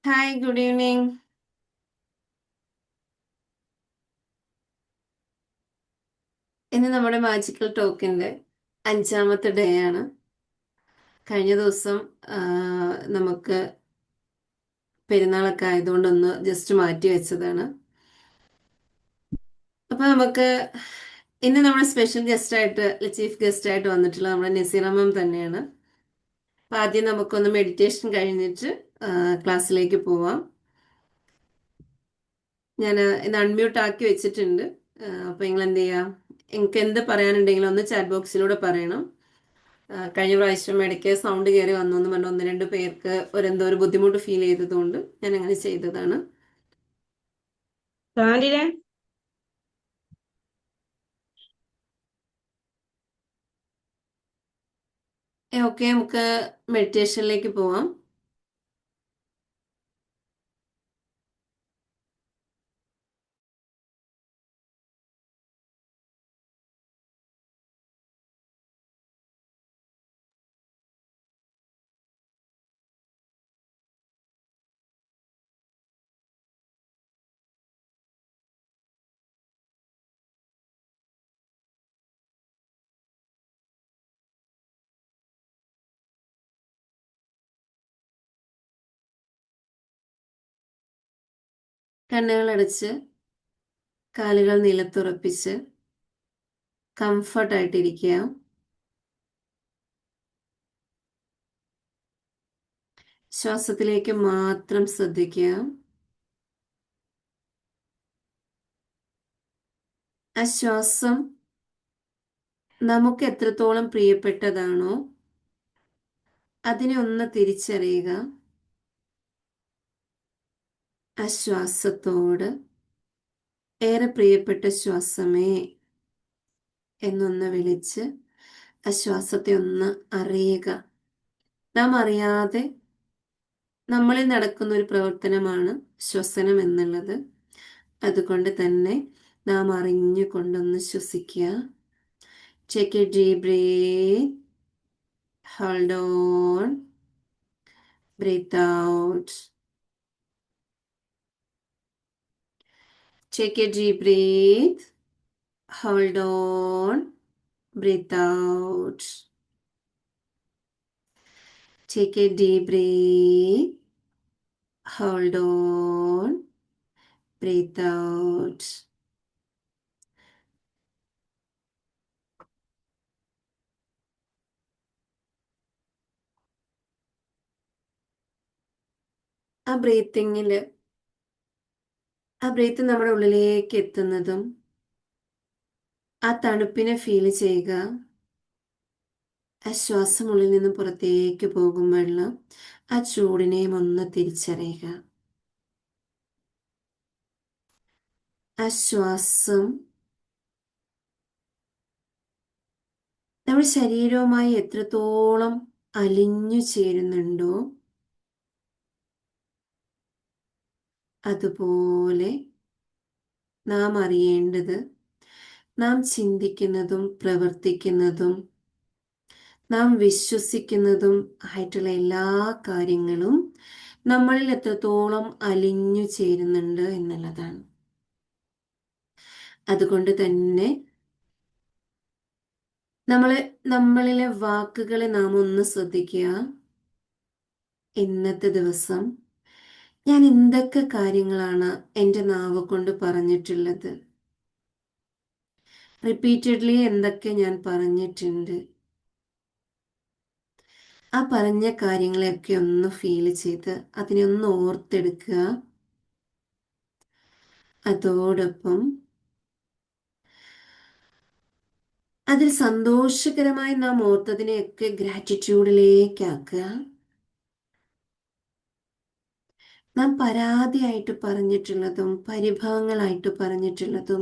Hi, good evening. ഇന്ന് നമ്മുടെ magical ടോക്കിന്റെ 5-ാമത്തെ day ആണ്. കഴിഞ്ഞ ദിവസം ആ, നമുക്ക് പെരുന്നാളൊക്കെ ആയതുകൊണ്ടൊന്ന് ജസ്റ്റ് മാറ്റി വെച്ചതാണ്. അപ്പൊ നമുക്ക് ഇന്ന് നമ്മുടെ സ്പെഷ്യൽ ഗസ്റ്റ് ആയിട്ട്, ചീഫ് ഗസ്റ്റ് ആയിട്ട് വന്നിട്ടുള്ളത് നമ്മുടെ നസീറ മാം തന്നെയാണ്. അപ്പൊ ആദ്യം നമുക്കൊന്ന് മെഡിറ്റേഷൻ കഴിഞ്ഞിട്ട് ക്ലാസ്സിലേക്ക് പോവാം. ഞാൻ ഇന്ന് അൺമ്യൂട്ട് ആക്കി വെച്ചിട്ടുണ്ട്. അപ്പൊ നിങ്ങൾ എന്ത് ചെയ്യാം, നിങ്ങൾക്ക് എന്ത് പറയാനുണ്ടെങ്കിലും ഒന്ന് ചാറ്റ് ബോക്സിലൂടെ പറയണം. കഴിഞ്ഞ പ്രാവശ്യം ഇടയ്ക്ക് സൗണ്ട് കയറി വന്നു എന്ന് പറഞ്ഞ ഒന്ന് രണ്ട് പേർക്ക് എന്തോ ഒരു ബുദ്ധിമുട്ട് ഫീൽ ചെയ്തതുകൊണ്ട് ഞാൻ അങ്ങനെ ചെയ്തതാണ്. താണ്ടിനെ ഓക്കെ, നമുക്ക് മെഡിറ്റേഷനിലേക്ക് പോവാം. കണ്ണുകൾ അടച്ച് കാലുകൾ നിലത്തുറപ്പിച്ച് കംഫർട്ടായിട്ടിരിക്കുക. ശ്വാസത്തിലേക്ക് മാത്രം ശ്രദ്ധിക്കുക. ആ ശ്വാസം നമുക്ക് എത്രത്തോളം പ്രിയപ്പെട്ടതാണോ അതിനെ ഒന്ന് തിരിച്ചറിയുക. ആ ശ്വാസത്തോട് ഏറെ പ്രിയപ്പെട്ട ശ്വാസമേ എന്നൊന്ന് വിളിച്ച് ആ ശ്വാസത്തെ ഒന്ന് അറിയുക. നാം അറിയാതെ നമ്മളിൽ നടക്കുന്ന ഒരു പ്രവർത്തനമാണ് ശ്വസനം എന്നുള്ളത്. അതുകൊണ്ട് തന്നെ നാം അറിഞ്ഞുകൊണ്ടൊന്ന് ശ്വസിക്കുക. Take a deep breath. Hold on. Breathe out. Take a deep breath. Hold on. Breathe out. Take a deep breath. Hold on. Breathe out. ആ ബ്രീത്തിങ്ങിൽ ആ ബ്രീത്ത് നമ്മുടെ ഉള്ളിലേക്ക് എത്തുന്നതും ആ തണുപ്പിനെ ഫീൽ ചെയ്യുക. ആ ശ്വാസം ഉള്ളിൽ നിന്ന് പുറത്തേക്ക് പോകുമ്പോഴുള്ള ആ ചൂടിനെയും ഒന്ന് തിരിച്ചറിയുക. ആ ശ്വാസം നമ്മുടെ ശരീരവുമായി എത്രത്തോളം അലിഞ്ഞു ചേരുന്നുണ്ടോ അതുപോലെ നാം അറിയേണ്ടത്, നാം ചിന്തിക്കുന്നതും പ്രവർത്തിക്കുന്നതും നാം വിശ്വസിക്കുന്നതും ആയിട്ടുള്ള എല്ലാ കാര്യങ്ങളും നമ്മളിൽ എത്രത്തോളം അലിഞ്ഞു ചേരുന്നുണ്ട് എന്നുള്ളതാണ്. അതുകൊണ്ട് തന്നെ നമ്മളിലെ വാക്കുകളെ നാം ഒന്ന് ശ്രദ്ധിക്കുക. ഇന്നത്തെ ദിവസം ഞാൻ എന്തൊക്കെ കാര്യങ്ങളാണ് എൻ്റെ നാവ് കൊണ്ട് പറഞ്ഞിട്ടുള്ളത്, റിപ്പീറ്റഡ്ലി എന്തൊക്കെ ഞാൻ പറഞ്ഞിട്ടുണ്ട്. ആ പറഞ്ഞ കാര്യങ്ങളെയൊക്കെ ഒന്ന് ഫീൽ ചെയ്ത് അതിനെ ഒന്ന് ഓർത്തെടുക്കുക. അതോടൊപ്പം അതിൽ സന്തോഷകരമായി നാം ഓർത്തതിനെയൊക്കെ ഗ്രാറ്റിറ്റ്യൂഡിലേക്കാക്കുക. നാം പരാതിയായിട്ട് പറഞ്ഞിട്ടുള്ളതും പരിഭവങ്ങളായിട്ട് പറഞ്ഞിട്ടുള്ളതും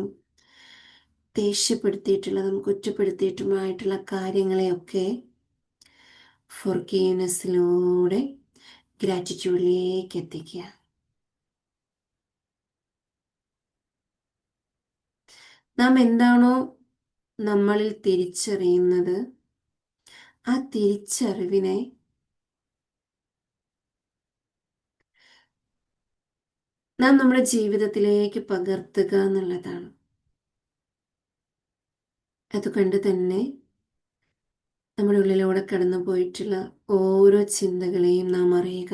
ദേഷ്യപ്പെടുത്തിയിട്ടുള്ളതും കുറ്റപ്പെടുത്തിയിട്ടുമായിട്ടുള്ള കാര്യങ്ങളെയൊക്കെ ഫോർഗീവ്നെസ്സിലൂടെ ഗ്രാറ്റിറ്റ്യൂഡിലേക്ക് എത്തിക്കുക. നാം എന്താണോ നമ്മളിൽ തിരിച്ചറിയുന്നത് ആ തിരിച്ചറിവിനെ നാം നമ്മുടെ ജീവിതത്തിലേക്ക് പകർത്തുക എന്നുള്ളതാണ്. അതുകൊണ്ട് തന്നെ നമ്മുടെ ഉള്ളിലൂടെ കടന്നു പോയിട്ടുള്ള ഓരോ ചിന്തകളെയും നാം അറിയുക.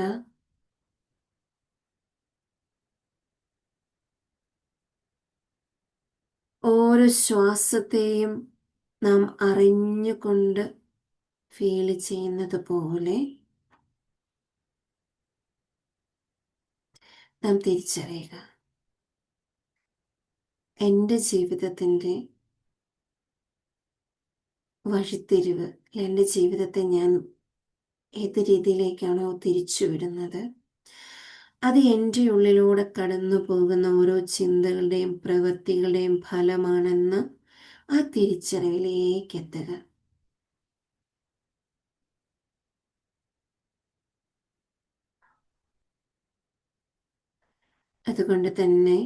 ഓരോ ശ്വാസത്തെയും നാം അറിഞ്ഞുകൊണ്ട് ഫീൽ ചെയ്യുന്നത് പോലെ നാം തിരിച്ചറിയുക. എൻ്റെ ജീവിതത്തിൻ്റെ വഴിത്തിരിവ്, എൻ്റെ ജീവിതത്തെ ഞാൻ ഏത് രീതിയിലേക്കാണോ തിരിച്ചുവിടുന്നത്, അത് എൻ്റെ ഉള്ളിലൂടെ കടന്നു പോകുന്ന ഓരോ ചിന്തകളുടെയും പ്രവൃത്തികളുടെയും ഫലമാണെന്ന് ആ തിരിച്ചറിവിലേക്ക് എത്തുക. അതുകൊണ്ട് തന്നെ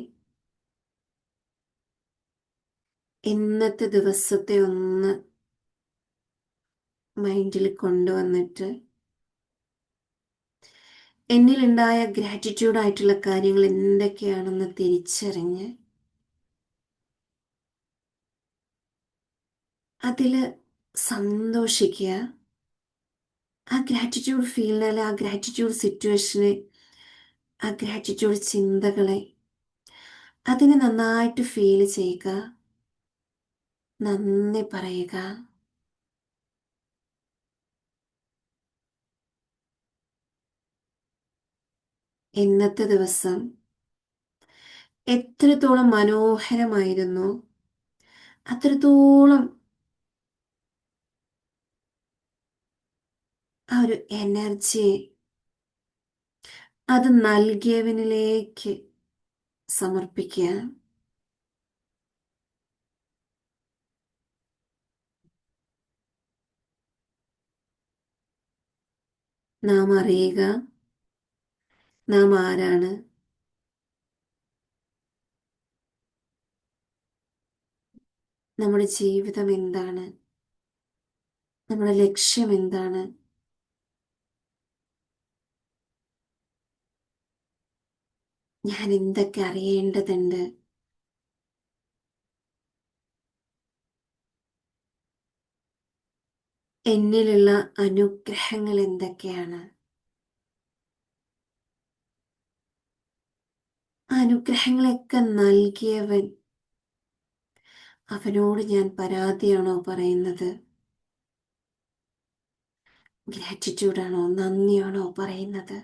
ഇന്നത്തെ ദിവസത്തെ ഒന്ന് മൈൻഡിൽ കൊണ്ടുവന്നിട്ട് എന്നിലുണ്ടായ ഗ്രാറ്റിറ്റ്യൂഡായിട്ടുള്ള കാര്യങ്ങൾ എന്തൊക്കെയാണെന്ന് തിരിച്ചറിഞ്ഞ് അതിൽ സന്തോഷിക്കുക. ആ ഗ്രാറ്റിറ്റ്യൂഡ് ഫീലിനെ, ആ ഗ്രാറ്റിറ്റ്യൂഡ് സിറ്റുവേഷനെ, ആ ഗ്രാറ്റിറ്റ്യൂഡ് ചിന്തകളെ അതിനെ നന്നായിട്ട് ഫീൽ ചെയ്യുക, നന്ദി പറയുക. ഇന്നത്തെ ദിവസം എത്രത്തോളം മനോഹരമായിരുന്നു, അത്രത്തോളം ആ ഒരു എനർജി അത് നൽകിയവനിലേക്ക് സമർപ്പിക്കുക. നാം അറിയുക, നാം ആരാണ്, നമ്മുടെ ജീവിതം എന്താണ്, നമ്മുടെ ലക്ഷ്യം എന്താണ്, ഞാൻ എന്തൊക്കെ അറിയേണ്ടതുണ്ട്, എന്നിലുള്ള അനുഗ്രഹങ്ങൾ എന്തൊക്കെയാണ്, ആ അനുഗ്രഹങ്ങളൊക്കെ നൽകിയവൻ, അവനോട് ഞാൻ പരാതിയാണോ പറയുന്നത്, ഗ്രാറ്റിറ്റ്യൂഡാണോ, നന്ദിയാണോ പറയുന്നത്?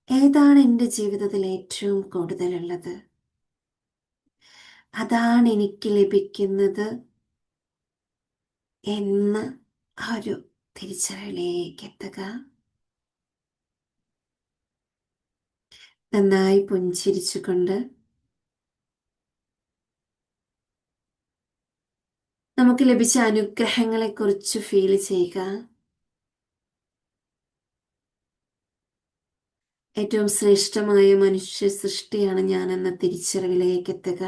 ഏതാണ് എൻ്റെ ജീവിതത്തിൽ ഏറ്റവും കൂടുതലുള്ളത്? അതാണ് എനിക്ക് ലഭിക്കുന്നത് എന്ന് ആ ഒരു തിരിച്ചറിവിലേക്ക് എത്തുക. നന്നായി പുഞ്ചിരിച്ചുകൊണ്ട് നമുക്ക് ലഭിച്ച അനുഗ്രഹങ്ങളെക്കുറിച്ച് ഫീൽ ചെയ്യുക. ഏറ്റവും ശ്രേഷ്ഠമായ മനുഷ്യ സൃഷ്ടിയാണ് ഞാനെന്ന തിരിച്ചറിവിലേക്ക് എത്തുക.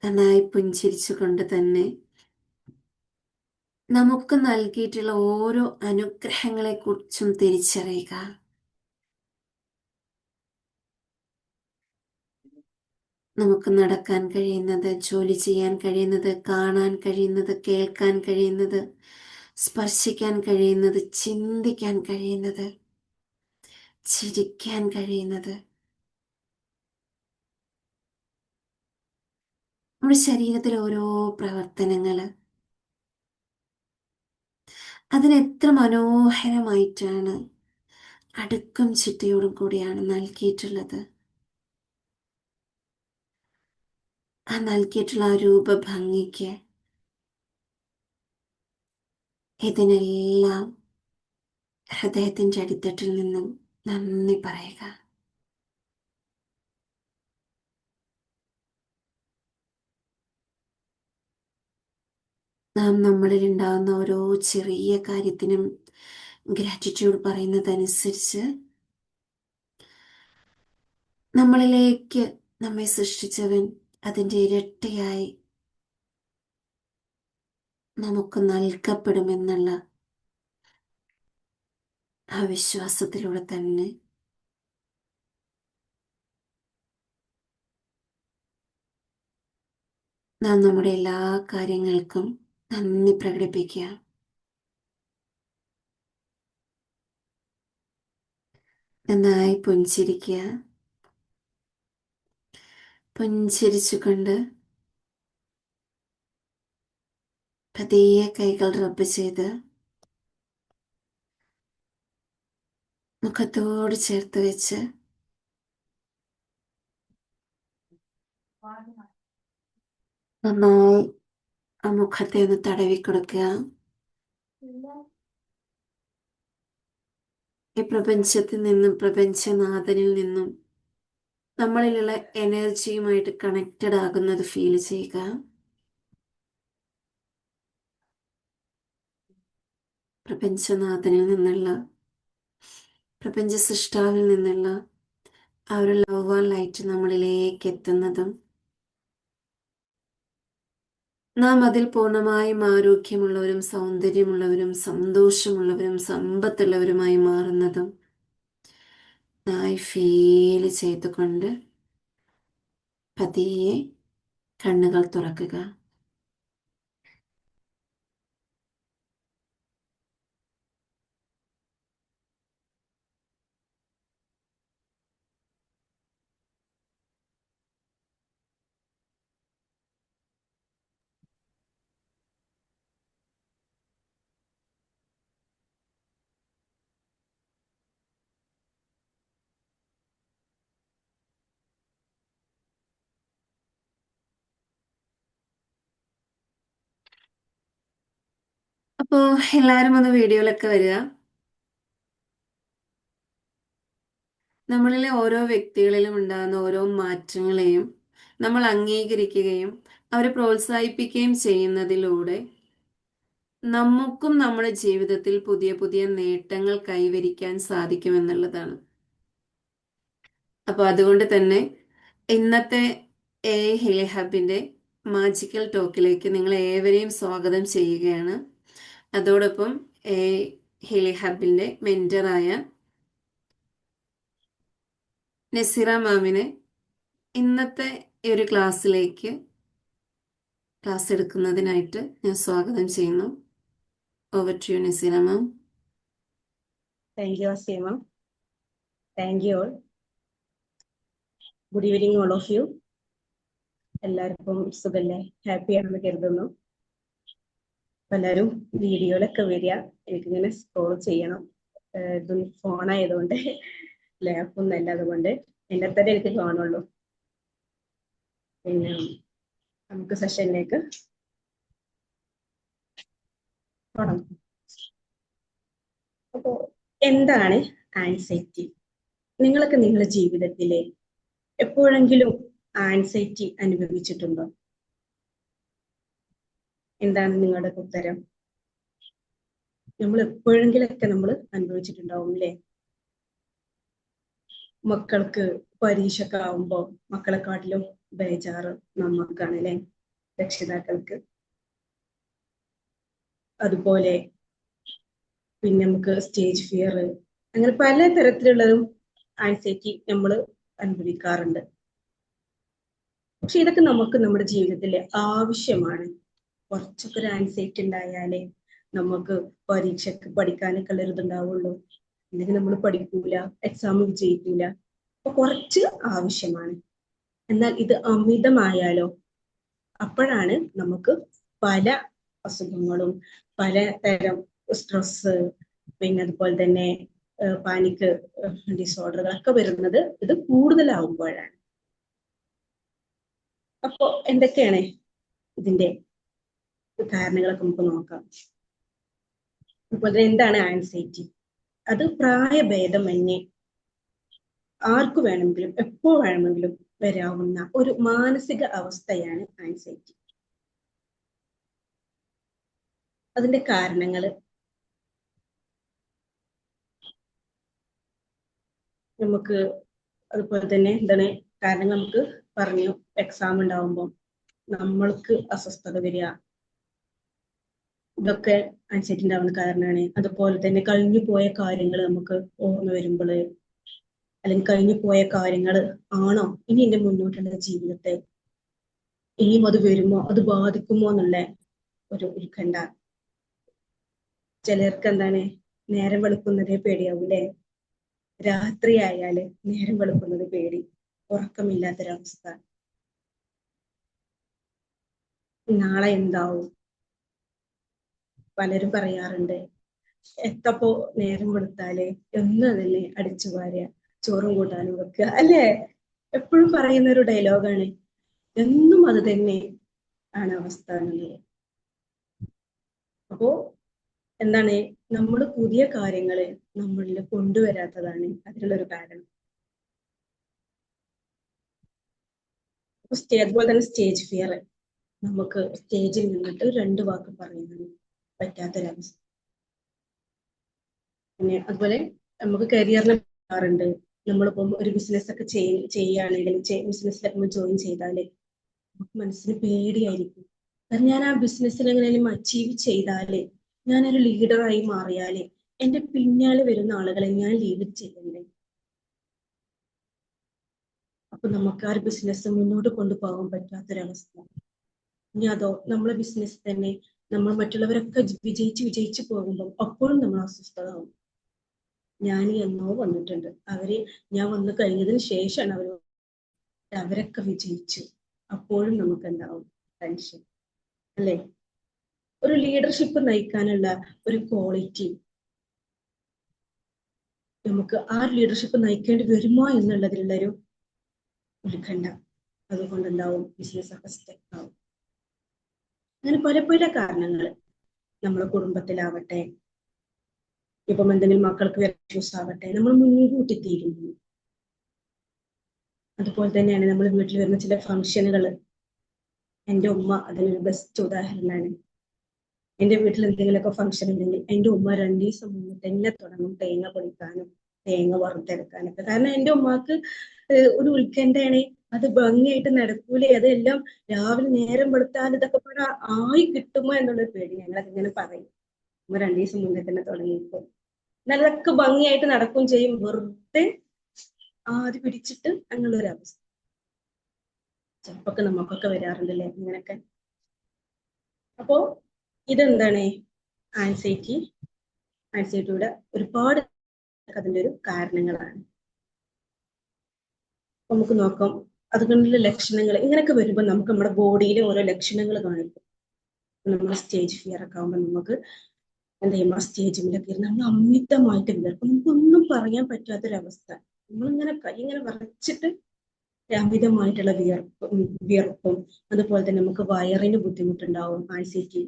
നന്നായി പുഞ്ചിരിച്ചുകൊണ്ട് തന്നെ നമുക്ക് നൽകിയിട്ടുള്ള ഓരോ അനുഗ്രഹങ്ങളെക്കുറിച്ചും തിരിച്ചറിയുക. നമുക്ക് നടക്കാൻ കഴിയുന്നത്, ജോലി ചെയ്യാൻ കഴിയുന്നത്, കാണാൻ കഴിയുന്നത്, കേൾക്കാൻ കഴിയുന്നത്, സ്പർശിക്കാൻ കഴിയുന്നത്, ചിന്തിക്കാൻ കഴിയുന്നത്, ചിരിക്കാൻ കഴിയുന്നത്, നമ്മുടെ ശരീരത്തിലെ ഓരോ പ്രവർത്തനങ്ങൾ അതിനെത്ര മനോഹരമായിട്ടാണ് അടുക്കും ചിട്ടയോടും കൂടിയാണ് നൽകിയിട്ടുള്ളത്. ആ നൽകിയിട്ടുള്ള ആ രൂപഭംഗിക്ക് ഇതിനെല്ലാം ഹൃദയത്തിൻ്റെ അടിത്തട്ടിൽ നിന്നും നന്ദി പറയുക. നാം നമ്മളിൽ ഉണ്ടാകുന്ന ഓരോ ചെറിയ കാര്യത്തിനും ഗ്രാറ്റിറ്റ്യൂഡ് പറയുന്നതനുസരിച്ച് നമ്മളിലേക്ക് നമ്മെ സൃഷ്ടിച്ചവൻ അതിൻ്റെ ഇരട്ടിയായി നമുക്ക് നൽകപ്പെടുമെന്നുള്ള ആ വിശ്വാസത്തിലൂടെ തന്നെ നാം നമ്മുടെ എല്ലാ കാര്യങ്ങൾക്കും നന്ദി പ്രകടിപ്പിക്കുക. നന്നായി പുഞ്ചിരിക്കുക. പുഞ്ചിരിച്ചുകൊണ്ട് പതിയെ കൈകൾ റബ്ബ് ചെയ്ത് മുഖത്തോട് ചേർത്ത് വെച്ച് നന്നായി ആ മുഖത്തെ ഒന്ന് തടവി കൊടുക്കുക. ഈ പ്രപഞ്ചത്തിൽ നിന്നും, പ്രപഞ്ചനാഥനിൽ നിന്നും നമ്മളിലുള്ള എനർജിയുമായിട്ട് കണക്റ്റഡ് ആകുന്നത് ഫീൽ ചെയ്യുക. പ്രപഞ്ചനാഥനിൽ നിന്നുള്ള, പ്രപഞ്ച സൃഷ്ടാവിൽ നിന്നുള്ള ആ ഒരു ലവ് ആൻഡ് ലൈറ്റ് നമ്മളിലേക്ക് എത്തുന്നതും നാം അതിൽ പൂർണ്ണമായും ആരോഗ്യമുള്ളവരും സൗന്ദര്യമുള്ളവരും സന്തോഷമുള്ളവരും സമ്പത്തുള്ളവരുമായി മാറുന്നതും നായി ഫീൽ ചെയ്തുകൊണ്ട് പതിയെ കണ്ണുകൾ തുറക്കുക. അപ്പോൾ എല്ലാവരും ഒന്ന് വീഡിയോയിലൊക്കെ വരിക. നമ്മളിലെ ഓരോ വ്യക്തികളിലും ഉണ്ടാകുന്ന ഓരോ മാറ്റങ്ങളെയും നമ്മൾ അംഗീകരിക്കുകയും അവരെ പ്രോത്സാഹിപ്പിക്കുകയും ചെയ്യുന്നതിലൂടെ നമുക്കും നമ്മുടെ ജീവിതത്തിൽ പുതിയ പുതിയ നേട്ടങ്ങൾ കൈവരിക്കാൻ സാധിക്കുമെന്നുള്ളതാണ്. അപ്പോൾ അതുകൊണ്ട് തന്നെ ഇന്നത്തെ ഹീലിംഗ് ഹബിൻ്റെ മാജിക്കൽ ടോക്കിലേക്ക് നിങ്ങൾ ഏവരെയും സ്വാഗതം ചെയ്യുകയാണ്. അതോടൊപ്പം ഹീലിംഗ് ഹബിൻ്റെ മെൻറ്ററായ നസീറ മാമിനെ ഇന്നത്തെ ഈ ഒരു ക്ലാസ് എടുക്കുന്നതിനായിട്ട് ഞാൻ സ്വാഗതം ചെയ്യുന്നു. Over to you Nazeera ma'am. Thank you, Asima. Thank you all. Good evening, all of you. എല്ലാവർക്കും സുഖല്ലേ, ഹാപ്പി ആണെന്ന് കരുതുന്നു. എല്ലാവരും വീഡിയോയിലൊക്കെ വരിക. എനിക്കിങ്ങനെ സ്ക്രോൾ ചെയ്യണം, ഇതും ഫോണായതുകൊണ്ട് ലാപ്പൊന്നും അല്ല, അതുകൊണ്ട് എൻ്റെ തന്നെ എനിക്ക് കാണുള്ളൂ. പിന്നെ നമുക്ക് സെഷനിലേക്ക് തുടങ്ങാം. അപ്പോ എന്താണ് ആൻസൈറ്റി? നിങ്ങളൊക്കെ നിങ്ങളുടെ ജീവിതത്തിലെ എപ്പോഴെങ്കിലും ആൻസൈറ്റി അനുഭവിച്ചിട്ടുണ്ടോ? എന്താണ് നിങ്ങളുടെ ഉത്തരം? നമ്മൾ എപ്പോഴെങ്കിലൊക്കെ നമ്മൾ അനുഭവിച്ചിട്ടുണ്ടാവും അല്ലേ? മക്കൾക്ക് പരീക്ഷയൊക്കെ ആവുമ്പോൾ മക്കളെക്കാട്ടിലും ബേജാറ് നമുക്കാണ് അല്ലേ, രക്ഷിതാക്കൾക്ക്. അതുപോലെ പിന്നെ നമുക്ക് സ്റ്റേജ് ഫിയർ, അങ്ങനെ പല തരത്തിലുള്ളതും ആൻസൈറ്റി നമ്മൾ അനുഭവിക്കാറുണ്ട്. പക്ഷെ ഇതൊക്കെ നമുക്ക് നമ്മുടെ ജീവിതത്തിൽ ആവശ്യമാണ്. കുറച്ചൊക്കെ ഒരു ആൻസൈറ്റി ഉണ്ടായാലേ നമുക്ക് പരീക്ഷയ്ക്ക് പഠിക്കാനൊക്കെ ഉള്ള ഇതുണ്ടാവുള്ളൂ. അല്ലെങ്കിൽ നമ്മൾ പഠിക്കൂല, എക്സാം വിജയിക്കൂല. അപ്പൊ കുറച്ച് ആവശ്യമാണ്. എന്നാൽ ഇത് അമിതമായാലോ, അപ്പോഴാണ് നമുക്ക് പല അസുഖങ്ങളും പല തരം സ്ട്രെസ്, പിന്നെ അതുപോലെ തന്നെ പാനിക് ഡിസോർഡറുകളൊക്കെ വരുന്നത് ഇത് കൂടുതലാവുമ്പോഴാണ്. അപ്പോ എന്തൊക്കെയാണ് ഇതിന്റെ കാരണങ്ങളൊക്കെ നമുക്ക് നോക്കാം. അതുപോലെ എന്താണ് ആൻസൈറ്റി? അത് പ്രായഭേദമന്യേ ആർക്കു വേണമെങ്കിലും എപ്പോ വേണമെങ്കിലും വരാവുന്ന ഒരു മാനസിക അവസ്ഥയാണ് ആൻസൈറ്റി. അതിന്റെ കാരണങ്ങൾ നമുക്ക്, അതുപോലെ തന്നെ എന്താണ് കാരണങ്ങൾ നമുക്ക് പറഞ്ഞു. എക്സാം ഉണ്ടാവുമ്പോൾ നമ്മൾക്ക് അസ്വസ്ഥത വരിക, ഇതൊക്കെ ആൻസൈറ്റി ഉണ്ടാവുന്ന കാരണമാണ്. അതുപോലെ തന്നെ കഴിഞ്ഞു പോയ കാര്യങ്ങൾ നമുക്ക് ഓർമ്മ വരുമ്പോൾ, അല്ലെങ്കിൽ കഴിഞ്ഞു പോയ കാര്യങ്ങൾ ആണോ ഇനി എന്റെ മുന്നോട്ടുള്ള ജീവിതത്തെ ഇനിയും അത് വരുമോ, അത് ബാധിക്കുമോ എന്നുള്ള ഒരു ഉത്കണ്ഠ. ചിലർക്ക് എന്താണ്, നേരം വെളുക്കുന്നതേ പേടിയാവൂലേ? രാത്രി ആയാല് നേരം വെളുക്കുന്നത് പേടി, ഉറക്കമില്ലാത്തൊരവസ്ഥ. നാളെ എന്താവും? പലരും പറയാറുണ്ട്, എത്തപ്പോ നേരം വെളുത്താല് എന്ന് തന്നെ അടിച്ചു വാരുക, ചോറും കൂട്ടാനും വെക്കുക, അല്ലേ? എപ്പോഴും പറയുന്ന ഒരു ഡയലോഗാണ്. എന്നും അത് തന്നെ ആണ് അവസ്ഥ എന്നുള്ളത്. അപ്പോ എന്താണ്, നമ്മൾ പുതിയ കാര്യങ്ങള് നമ്മളിൽ കൊണ്ടുവരാത്തതാണ് അതിനുള്ളൊരു കാരണം. അതുപോലെ തന്നെ സ്റ്റേജ് ഫിയർ. നമുക്ക് സ്റ്റേജിൽ നിന്നിട്ട് 2 വാക്ക് പറയുന്നത് പറ്റാത്തൊരവസ്ഥ. പിന്നെ അതുപോലെ നമുക്ക് കരിയറിനെ പറയാറുണ്ട്. നമ്മളിപ്പം ഒരു ബിസിനസ് ഒക്കെ ചെയ്യുകയാണെങ്കിൽ, ബിസിനസ്സിലൊക്കെ നമ്മൾ ജോയിൻ ചെയ്താല് നമുക്ക് മനസ്സിന് പേടിയായിരിക്കും. കാരണം ഞാൻ ആ ബിസിനസ്സിൽ എങ്ങനെയും അച്ചീവ് ചെയ്താല്, ഞാനൊരു ലീഡറായി മാറിയാല് എന്റെ പിന്നാലെ വരുന്ന ആളുകളെ ഞാൻ ലീഡ് ചെയ്യണ്ടേ? അപ്പൊ നമുക്ക് ആ ഒരു ബിസിനസ് മുന്നോട്ട് കൊണ്ടുപോകാൻ പറ്റാത്തൊരവസ്ഥ. ഇനി അതോ നമ്മളെ ബിസിനസ് തന്നെ നമ്മൾ മറ്റുള്ളവരൊക്കെ വിജയിച്ച് പോകുമ്പോൾ അപ്പോഴും നമ്മൾ അസ്വസ്ഥത ആവും. ഞാൻ എന്നോ വന്നിട്ടുണ്ട്, ഞാൻ വന്നു കഴിഞ്ഞതിന് ശേഷമാണ് അവരൊക്കെ വിജയിച്ചു, അപ്പോഴും നമുക്ക് എന്താവും? ടെൻഷൻ, അല്ലേ? ഒരു ലീഡർഷിപ്പ് നയിക്കാനുള്ള ഒരു ക്വാളിറ്റി, നമുക്ക് ആ ലീഡർഷിപ്പ് നയിക്കേണ്ടി വരുമോ എന്നുള്ളതിലുള്ളൊരു ഉത്കണ്ഠ. അതുകൊണ്ട് എന്താവും? ബിസിനസ് ഒക്കെ സ്റ്റക്ക് ആവും. അങ്ങനെ പല പല കാരണങ്ങൾ. നമ്മുടെ കുടുംബത്തിലാവട്ടെ, ഇപ്പം എന്തെങ്കിലും മക്കൾക്ക് ഇഷ്യൂസ് ആവട്ടെ, നമ്മൾ മുൻകൂട്ടി തീരുന്നു. അതുപോലെ തന്നെയാണ് നമ്മൾ വീട്ടിൽ വരുന്ന ചില ഫംഗ്ഷനുകൾ. എൻ്റെ ഉമ്മ അതിനൊരു ബെസ്റ്റ് ഉദാഹരണമാണ്. എൻ്റെ വീട്ടിൽ എന്തെങ്കിലുമൊക്കെ ഫംഗ്ഷൻ ഉണ്ടെങ്കിൽ എൻ്റെ ഉമ്മ 2 ദിവസം മുന്നേ തന്നെ തുടങ്ങും തേങ്ങ പൊളിക്കാനും തേങ്ങ വറുത്തെടുക്കാനൊക്കെ. കാരണം എൻ്റെ ഉമ്മാക്ക് ഒരു ഉത്കണ്ഠയാണ്, അത് ഭംഗിയായിട്ട് നടക്കൂലേ, അതെല്ലാം രാവിലെ നേരം വെളുത്താൽ ഇതൊക്കെ കൂടെ ആയി കിട്ടുമോ എന്നുള്ളൊരു പേടി. ഞങ്ങളൊക്കെ ഇങ്ങനെ പറയും, ഉമ്മ 2 ദിവസം മുന്നേ തന്നെ തുടങ്ങിയിരിക്കും. നല്ലതൊക്കെ ഭംഗിയായിട്ട് നടക്കുകയും ചെയ്യും, വെറുതെ ആദ്യ പിടിച്ചിട്ട് അങ്ങനെയുള്ളൊരു അവസ്ഥ. ചിലപ്പൊക്കെ നമുക്കൊക്കെ വരാറുണ്ടല്ലേ ഇങ്ങനൊക്കെ. അപ്പോ ഇതെന്താണ്? ആൻസൈറ്റിയുടെ ഒരുപാട് അതിൻ്റെ ഒരു കാരണങ്ങളാണ്. നമുക്ക് നോക്കാം അതുകൊണ്ടുള്ള ലക്ഷണങ്ങൾ. ഇങ്ങനെയൊക്കെ വരുമ്പോൾ നമുക്ക് നമ്മുടെ ബോഡിയിൽ ഓരോ ലക്ഷണങ്ങൾ കാണിക്കും. നമ്മൾ സ്റ്റേജ് ഫിയർ ഒക്കെ ആകുമ്പോൾ നമുക്ക് എന്താ ചെയ്യുമ്പോൾ സ്റ്റേജിലൊക്കെ ഇരുന്ന് നമ്മൾ അമിതമായിട്ട് വിയർക്കും, നമുക്കൊന്നും പറയാൻ പറ്റാത്തൊരവസ്ഥ. നമ്മളിങ്ങനെ കൈ ഇങ്ങനെ വിറച്ചിട്ട് അമിതമായിട്ടുള്ള വിയർപ്പും. അതുപോലെ തന്നെ നമുക്ക് വയറിന് ബുദ്ധിമുട്ടുണ്ടാവും. ആൻസൈറ്റി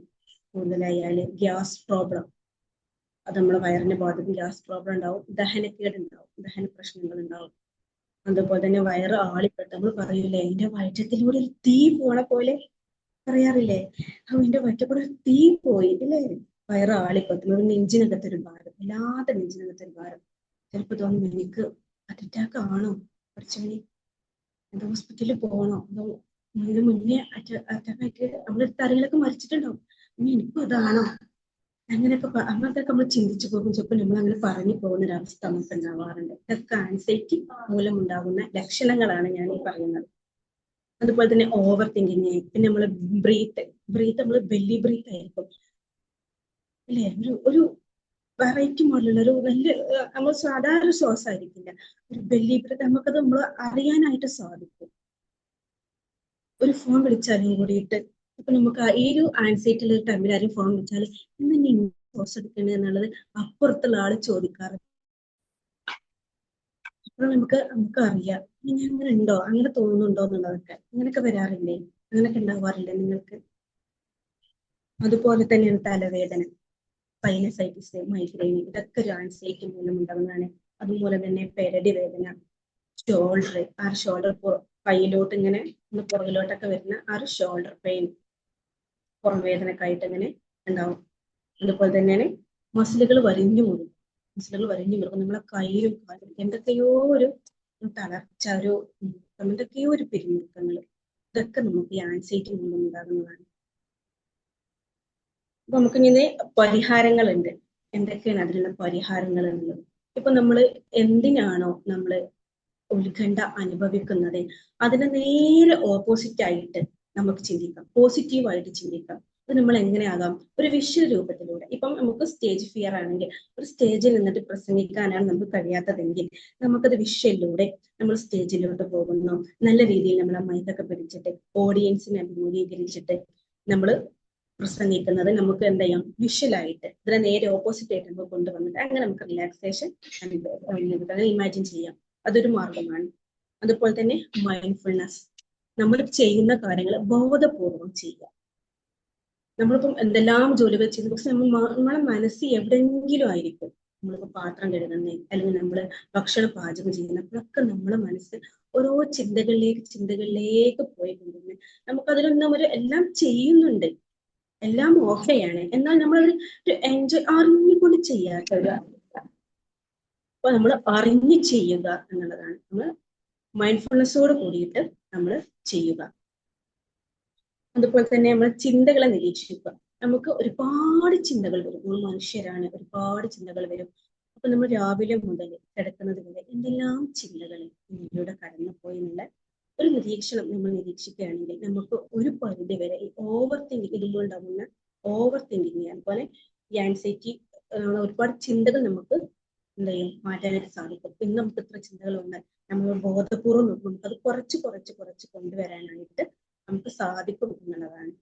കൂടുതലായാൽ ഗ്യാസ് പ്രോബ്ലം, അത് നമ്മളെ വയറിനെ ബാധിക്കും. ഗ്യാസ് പ്രോബ്ലം ഉണ്ടാവും, ദഹനക്കേട് ഉണ്ടാവും, ദഹന പ്രശ്നങ്ങൾ ഉണ്ടാവും. അതുപോലെ തന്നെ വയറ് ആളിപ്പെട്ട്, നമ്മൾ പറയൂലേ എന്റെ വയറ്റത്തിലൂടെ ഒരു തീ പോണ പോലെ പറയാറില്ലേ, എന്റെ വയറ്റക്കൂടെ ഒരു തീ പോയി അല്ലേ? വയറ് ആളിപ്പത്തും, ഒരു നെഞ്ചിനകത്തൊരു ഭാരം, വല്ലാത്ത നെഞ്ചിനകത്തൊരു ഭാരം. ചിലപ്പോൾ തോന്നും എനിക്ക് അറ്റാക്ക് ആണോ, കുറച്ചുകൂടി എന്താ ഹോസ്പിറ്റലിൽ പോകണോ, അതോ ഇതിന് മുന്നേ അറ്റാക്കായിട്ട് നമ്മളെടുത്ത് ആരെങ്കിലൊക്കെ മരിച്ചിട്ടുണ്ടാവും, ഇനി എനിക്കും അതാണോ? അങ്ങനത്തെ നമ്മൾ ചിന്തിച്ചു പോകും. ചിലപ്പോൾ നമ്മൾ അങ്ങനെ പറഞ്ഞു പോകുന്ന ഒരു അവസ്ഥ നമുക്ക് ഉണ്ടാവാറുണ്ട്. ഇതൊക്കെ ആൻസൈറ്റി മൂലമുണ്ടാകുന്ന ലക്ഷണങ്ങളാണ് ഞാൻ ഈ പറയുന്നത്. അതുപോലെ തന്നെ ഓവർ തിങ്കിങ്. പിന്നെ നമ്മൾ ബ്രീത്ത് നമ്മൾ ബെല്ലി ബ്രീത്ത് ആയിരിക്കും അല്ലേ? ഒരു വെറൈറ്റി മോഡലുള്ള ഒരു വലിയ, നമ്മൾ സാധാരണ ശ്വാസം ആയിരിക്കില്ല, ഒരു ബെല്ലി ബ്രീത്ത്. നമുക്കത് നമ്മൾ അറിയാനായിട്ട് സാധിക്കും. ഒരു ഫോൺ വിളിച്ചാലും കൂടിയിട്ട് ഇപ്പൊ നമുക്ക് ഈ ഒരു ആൻസൈറ്റിയുള്ള ടൈമിൽ ആരും ഫോൺ വിളിച്ചാൽ ഇന്ന് ശ്വാസം എടുക്കണേ എന്നുള്ളത് അപ്പുറത്തുള്ള ആള് ചോദിക്കാറ്. അപ്പോൾ നമുക്ക് അറിയാം ഇനി അങ്ങനെ ഉണ്ടോ, അങ്ങനെ തോന്നുന്നുണ്ടോ എന്നുള്ളതൊക്കെ. അങ്ങനെയൊക്കെ വരാറില്ലേ? അങ്ങനെയൊക്കെ ഉണ്ടാവാറില്ലേ നിങ്ങൾക്ക്? അതുപോലെ തന്നെയാണ് തലവേദന, സൈനസൈറ്റിസ്, മൈഗ്രെയിൻ, ഇതൊക്കെ ഒരു ആൻസൈറ്റി മൂലം ഉണ്ടാകുന്നതാണ്. അതുപോലെ തന്നെ പെരടി വേദന, ഷോൾഡർ കയ്യിലോട്ട് ഇങ്ങനെ പുറകിലോട്ടൊക്കെ വരുന്ന ആ ഒരു ഷോൾഡർ പെയിൻ, പുറം വേദനയൊക്കെ ആയിട്ട് ഇങ്ങനെ ഉണ്ടാവും. അതുപോലെ തന്നെയാണ് മസിലുകൾ വരിഞ്ഞു മുറുകും. നമ്മളെ കയ്യിലും കാലും എന്തൊക്കെയോ ഒരു തളർച്ച, എന്തൊക്കെയോ ഒരു പിരിമുറുക്കങ്ങൾ. ഇതൊക്കെ നമുക്ക് ഈ ആൻസൈറ്റി മൂലം ഉണ്ടാകുന്നതാണ്. അപ്പൊ നമുക്കിങ്ങനെ പരിഹാരങ്ങളുണ്ട്. എന്തൊക്കെയാണ് അതിനുള്ള പരിഹാരങ്ങൾ എന്നുള്ളത്? ഇപ്പൊ നമ്മൾ എന്തിനാണോ നമ്മൾ ഉത്കണ്ഠ അനുഭവിക്കുന്നത്, അതിന് നേരെ ഓപ്പോസിറ്റ് ആയിട്ട് നമുക്ക് ചിന്തിക്കാം, പോസിറ്റീവായിട്ട് ചിന്തിക്കാം. അത് നമ്മൾ എങ്ങനെയാകാം? ഒരു വിഷ്വൽ രൂപത്തിലൂടെ. ഇപ്പം നമുക്ക് സ്റ്റേജ് ഫിയർ ആണെങ്കിൽ, ഒരു സ്റ്റേജിൽ നിന്നിട്ട് പ്രസംഗിക്കാനാണ് നമുക്ക് കഴിയാത്തതെങ്കിൽ, നമുക്കത് വിഷ്വലിലൂടെ നമ്മൾ സ്റ്റേജിലോട്ട് പോകുന്നു, നല്ല രീതിയിൽ നമ്മളെ മൈക്കൊക്കെ പിടിച്ചിട്ട് ഓഡിയൻസിനെ അഭിമുഖീകരിച്ചിട്ട് നമ്മൾ പ്രസംഗിക്കുന്നത് നമുക്ക് എന്ത് ചെയ്യാം? വിഷ്വലായിട്ട് ഇതിനെ നേരെ ഓപ്പോസിറ്റ് ആയിട്ട് നമുക്ക് കൊണ്ടുവന്നിട്ട് അങ്ങനെ നമുക്ക് റിലാക്സേഷൻ അങ്ങനെ ഇമാജിൻ ചെയ്യാം. അതൊരു മാർഗമാണ്. അതുപോലെ തന്നെ മൈൻഡ്ഫുൾനെസ്, നമ്മൾ ചെയ്യുന്ന കാര്യങ്ങൾ ബോധപൂർവം ചെയ്യുക. നമ്മളിപ്പം എന്തെല്ലാം ജോലികൾ ചെയ്യുന്നു, പക്ഷെ നമ്മളെ മനസ്സ് എവിടെയെങ്കിലും ആയിരിക്കും. നമ്മളിപ്പോ പാത്രം കഴുകുന്നേ, അല്ലെങ്കിൽ നമ്മൾ ഭക്ഷണം പാചകം ചെയ്യുന്നപ്പോഴൊക്കെ നമ്മളെ മനസ്സ് ഓരോ ചിന്തകളിലേക്ക് പോയിക്കൊണ്ടിരുന്നത്. നമുക്കതിലൊന്നും എല്ലാം ചെയ്യുന്നുണ്ട്, എല്ലാം ഓക്കെയാണ്, എന്നാൽ നമ്മൾ ഒരു എൻജോയ് അറിഞ്ഞുകൊണ്ട് ചെയ്യാത്ത ഒരു അവസ്ഥ. അപ്പൊ നമ്മൾ അറിഞ്ഞ് ചെയ്യുക എന്നുള്ളതാണ് നമ്മൾ മൈൻഡ്ഫുൾനെസ്സോട് കൂടിയിട്ട് നമ്മൾ ചെയ്യുക. അതുപോലെ തന്നെ നമ്മൾ ചിന്തകളെ നിരീക്ഷിക്കുക. നമുക്ക് ഒരുപാട് ചിന്തകൾ വരും, നമ്മൾ മനുഷ്യരാണ്, ഒരുപാട് ചിന്തകൾ വരും. അപ്പൊ നമ്മൾ രാവിലെ മുതൽ കിടക്കുന്നത് വരെ എന്തെല്ലാം ചിന്തകൾ ഇതിലൂടെ കടന്നുപോയി എന്നുള്ള ഒരു നിരീക്ഷണം നമ്മൾ നിരീക്ഷിക്കുകയാണെങ്കിൽ നമുക്ക് ഒരു പരിധി വരെ ഈ ഓവർ തിങ്കിങ്, ഇതുകൊണ്ടുണ്ടാകുന്ന ഓവർ തിങ്കിങ്, അതുപോലെ ഈ ആൻസൈറ്റി, ഒരുപാട് ചിന്തകൾ നമുക്ക് എന്ത് ചെയ്യും? മാറ്റാനായിട്ട് സാധിക്കും. പിന്നെ നമുക്ക് ഇത്ര ചിന്തകളുണ്ട്, നമ്മൾ ബോധപൂർവ്വം നോക്കും, നമുക്കത് കുറച്ച് കൊണ്ടുവരാനായിട്ട് നമുക്ക് സാധിക്കും എന്നുള്ളതാണ്.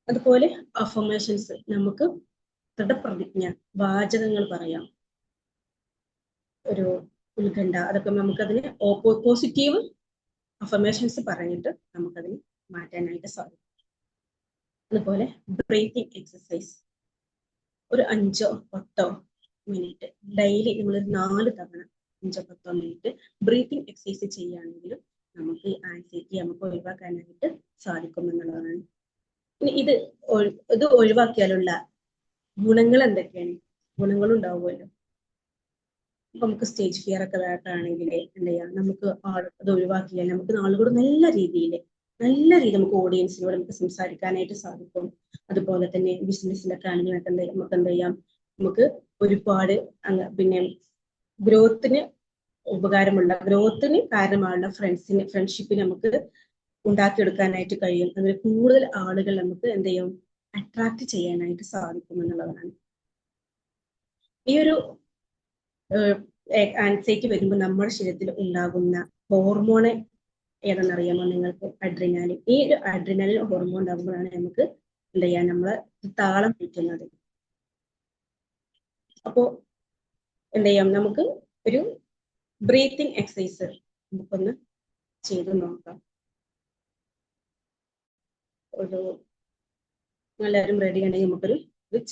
അതുപോലെ അഫർമേഷൻസ്, നമുക്ക് ദൃഢപ്രതിജ്ഞ വാചകങ്ങൾ പറയാം. ഒരു ഉത്കണ്ഠ, അതൊക്കെ നമുക്കതിന് പോസിറ്റീവ് അഫർമേഷൻസ് പറഞ്ഞിട്ട് നമുക്കതിന് മാറ്റാനായിട്ട് സാധിക്കും. അതുപോലെ ബ്രീത്തിങ് എക്സസൈസ്, ഒരു 5-10 മിനിറ്റ് ഡെയിലി നമ്മളൊരു 4 തവണ 5-10 മിനിറ്റ് ബ്രീത്തിങ് എക്സസൈസ് ചെയ്യുകയാണെങ്കിലും നമുക്ക് ആൻസൈറ്റി നമുക്ക് ഒഴിവാക്കാനായിട്ട് സാധിക്കും എന്നുള്ളതാണ്. ഇനി ഇത് ഒഴിവാക്കിയാലുള്ള ഗുണങ്ങൾ എന്തൊക്കെയാണ്? ഗുണങ്ങളുണ്ടാവുമല്ലോ. നമുക്ക് സ്റ്റേജ് ഫിയർ ഒക്കെ ആണെങ്കിൽ എന്ത് ചെയ്യാം? നമുക്ക് അത് ഒഴിവാക്കിയാൽ നമുക്ക് ആളുകളോട് നല്ല രീതിയിൽ നമുക്ക് ഓഡിയൻസിനോട് നമുക്ക് സംസാരിക്കാനായിട്ട് സാധിക്കും. അതുപോലെ തന്നെ ബിസിനസ്സിലൊക്കെ ആണെങ്കിൽ നമുക്ക് എന്ത് ചെയ്യാം? നമുക്ക് ഒരുപാട് പിന്നെ ഗ്രോത്തിന് കാരണമായുള്ള ഫ്രണ്ട്ഷിപ്പിന് നമുക്ക് ഉണ്ടാക്കിയെടുക്കാനായിട്ട് കഴിയും. അതിൽ കൂടുതൽ ആളുകൾ നമുക്ക് എന്ത് ചെയ്യും? അട്രാക്ട് ചെയ്യാനായിട്ട് സാധിക്കും എന്നുള്ളതാണ്. ഈ ഒരു ആൻസൈറ്റി വരുമ്പോൾ നമ്മുടെ ശരീരത്തിൽ ഉണ്ടാകുന്ന ഹോർമോണ് ഏതെന്നറിയാമോ നിങ്ങൾക്ക്? അഡ്രിനാലിൻ. ഈ ഒരു അഡ്രിനാലിൻ ഹോർമോൺ ഉണ്ടാകുമ്പോഴാണ് നമുക്ക് എന്ത് ചെയ്യാൻ നമ്മളെ താളം തെറ്റുന്നത്. അപ്പോ എന്ത് ചെയ്യാം? നമുക്ക് ഒരു ബ്രീത്തിങ് എക്സസൈസ് നമുക്കൊന്ന് ചെയ്ത് നോക്കാം. എല്ലാവരും റെഡി ആണെങ്കിൽ നമുക്കൊരു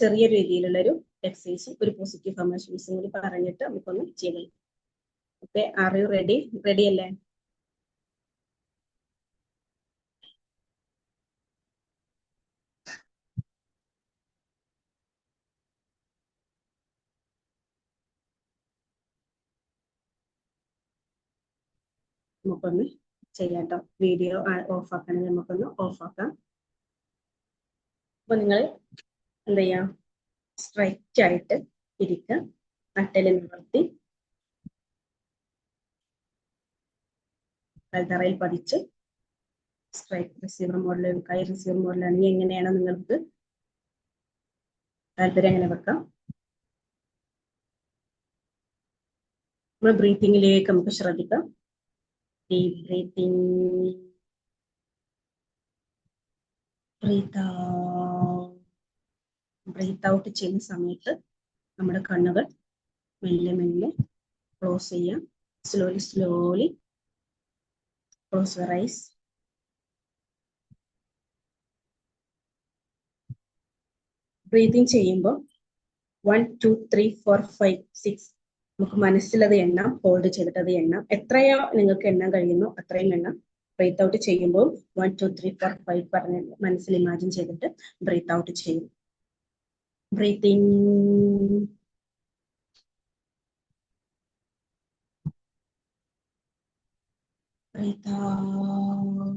ചെറിയ രീതിയിലുള്ള ഒരു എക്സസൈസും ഒരു പോസിറ്റീവ് അഫർമേഷൻസും കൂടി പറഞ്ഞിട്ട് നമുക്കൊന്ന് ചെയ്യണം. Okay, are you ready? Ready അല്ലേ? നമുക്കൊന്ന് ചെയ്യാം കേട്ടോ. വീഡിയോ ഓഫ് ആക്കണമെങ്കിൽ നമുക്കൊന്ന് ഓഫ് ആക്കാം. അപ്പൊ നിങ്ങൾ എന്ത് ചെയ്യാം? സ്ട്രൈറ്റ് ആയിട്ട് ഇരിക്കുക, നട്ടെല്ല് നിവർത്തി തറയിൽ പതിച്ച് സ്ട്രൈറ്റ് റിസീവർ മോഡൽ, കൈ റിസീവർ മോഡലാണെങ്കിൽ എങ്ങനെയാണോ നിങ്ങൾക്ക് താല്പര്യം അങ്ങനെ വെക്കാം. നമ്മൾ ബ്രീത്തിങ്ങിലേക്ക് നമുക്ക് ശ്രദ്ധിക്കാം. ഡീപ് ബ്രീത്തിങ്, ബ്രീത്ത് ഔട്ട് ചെയ്യുന്ന സമയത്ത് നമ്മുടെ കണ്ണുകൾ മെല്ലെ ക്ലോസ് ചെയ്യാം. Slowly close your eyes. Breathing ചെയ്യുമ്പോൾ 1 2 3 4 5 6 നമുക്ക് മനസ്സിലത് എണ്ണാം, ഹോൾഡ് ചെയ്തിട്ട് അത് എണ്ണാം. എത്രയോ നിങ്ങൾക്ക് എണ്ണാൻ കഴിയുന്നു അത്രയും എണ്ണം. ബ്രീത്ത് ഔട്ട് ചെയ്യുമ്പോൾ 1 2 3 4 5 പറഞ്ഞ് മനസ്സിൽ ഇമാജിൻ ചെയ്തിട്ട് ബ്രീത്ത് ഔട്ട് ചെയ്യും. Breathing, breathe out.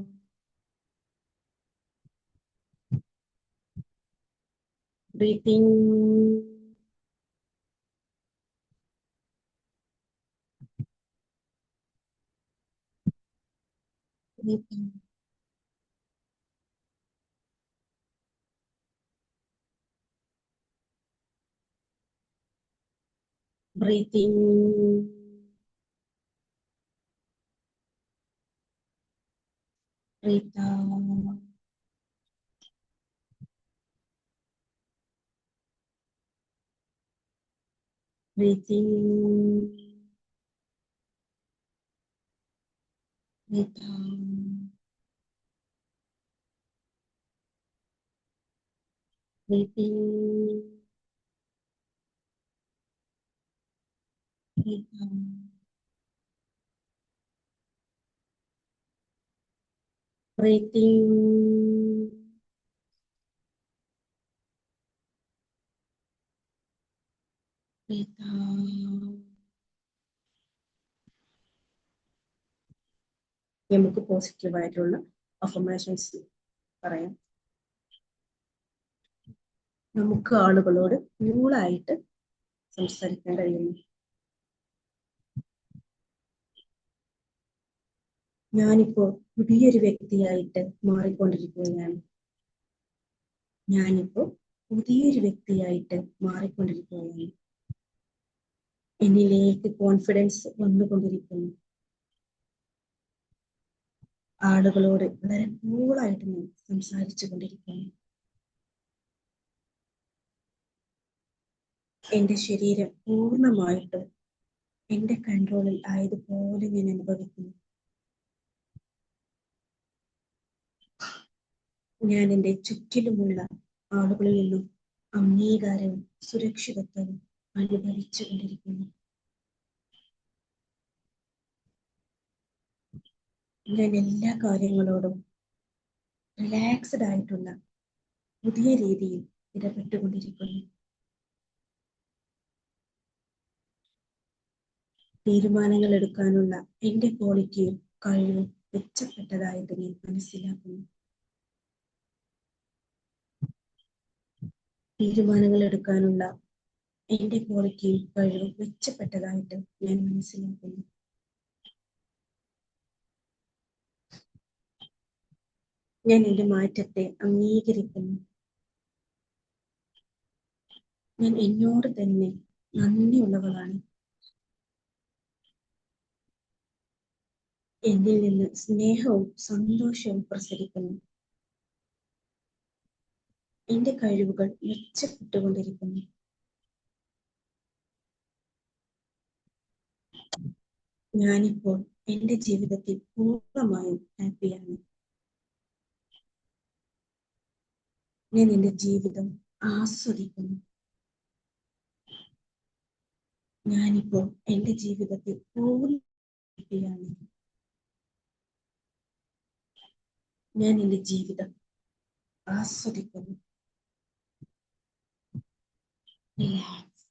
breathing, breathing, breathing, breathe out, breathing, breathe out, breathing, breathe out, breathing, breathe out. നമുക്ക് പോസിറ്റീവായിട്ടുള്ള അഫർമേഷൻസ് പറയാം. നമുക്ക് ആളുകളോട് കൂളായിട്ട് സംസാരിക്കാൻ കഴിയുന്നു. ഞാനിപ്പോ പുതിയൊരു വ്യക്തിയായിട്ട് മാറിക്കൊണ്ടിരിക്കുകയാണ്. ഞാനിപ്പോ പുതിയൊരു വ്യക്തിയായിട്ട് മാറിക്കൊണ്ടിരിക്കുകയാണ്. എന്നിലേക്ക് കോൺഫിഡൻസ് വന്നുകൊണ്ടിരിക്കുന്നു. ആളുകളോട് വളരെ കൂളായിട്ട് ഞാൻ സംസാരിച്ചു കൊണ്ടിരിക്കുന്നു. എന്റെ ശരീരം പൂർണ്ണമായിട്ട് എന്റെ കൺട്രോളിൽ ആയതുപോലെ ഞാൻ അനുഭവിക്കുന്നു. ഞാൻ എന്റെ ചുറ്റിലുമുള്ള ആളുകളിൽ നിന്നും അംഗീകാരവും സുരക്ഷിതത്വവും അനുഭവിച്ചു കൊണ്ടിരിക്കുന്നു. ഞാൻ എല്ലാ കാര്യങ്ങളോടും റിലാക്സ്ഡ് ആയിട്ടുള്ള പുതിയ രീതിയിൽ ഇടപെട്ടുകൊണ്ടിരിക്കുന്നു. തീരുമാനങ്ങൾ എടുക്കാനുള്ള എന്റെ ക്വാളിറ്റിയും കഴിവും മെച്ചപ്പെട്ടതായിട്ട് ഞാൻ മനസ്സിലാക്കുന്നു. തീരുമാനങ്ങൾ എടുക്കാനുള്ള എന്റെ ക്വാളിറ്റിയും കഴിവും മെച്ചപ്പെട്ടതായിട്ട് ഞാൻ മനസ്സിലാക്കുന്നു. ഞാൻ എന്റെ മാറ്റത്തെ അംഗീകരിക്കുന്നു. ഞാൻ എന്നോട് തന്നെ നന്ദിയുള്ളവളാണ്. എന്നിൽ നിന്ന് സ്നേഹവും സന്തോഷവും പ്രസരിക്കുന്നു. എന്റെ കഴിവുകൾ മെച്ചപ്പെട്ടുകൊണ്ടിരിക്കുന്നു. ഞാനിപ്പോൾ എന്റെ ജീവിതത്തിൽ പൂർണ്ണമായും ഹാപ്പിയാണ്. ഞാൻ എന്റെ ജീവിതം ആസ്വദിക്കുന്നു. ഞാനിപ്പോൾ എന്റെ ജീവിതത്തിൽ പൂർണ്ണ ഹാപ്പിയാണ്. ഞാൻ എന്റെ ജീവിതം ആസ്വദിക്കുന്നു. റിലാക്സ്.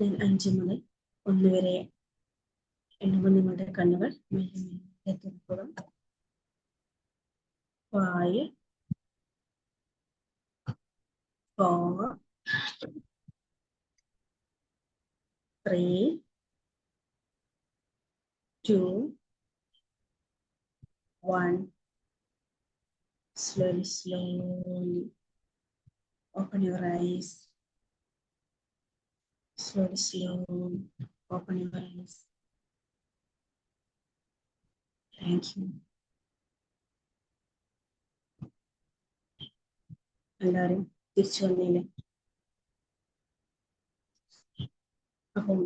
ഞാൻ 5 മുതൽ 1 വരെ എണ്ണുമ്പോൾ നിങ്ങളുടെ കണ്ണുകൾ മെല്ലെ തുറക്കുക. 5, 4, 3, 2, 1. Slowly open your eyes. Slowly open your eyes. Thank you. എല്ലാവരും തിരിച്ചു വന്നേനെ. അപ്പം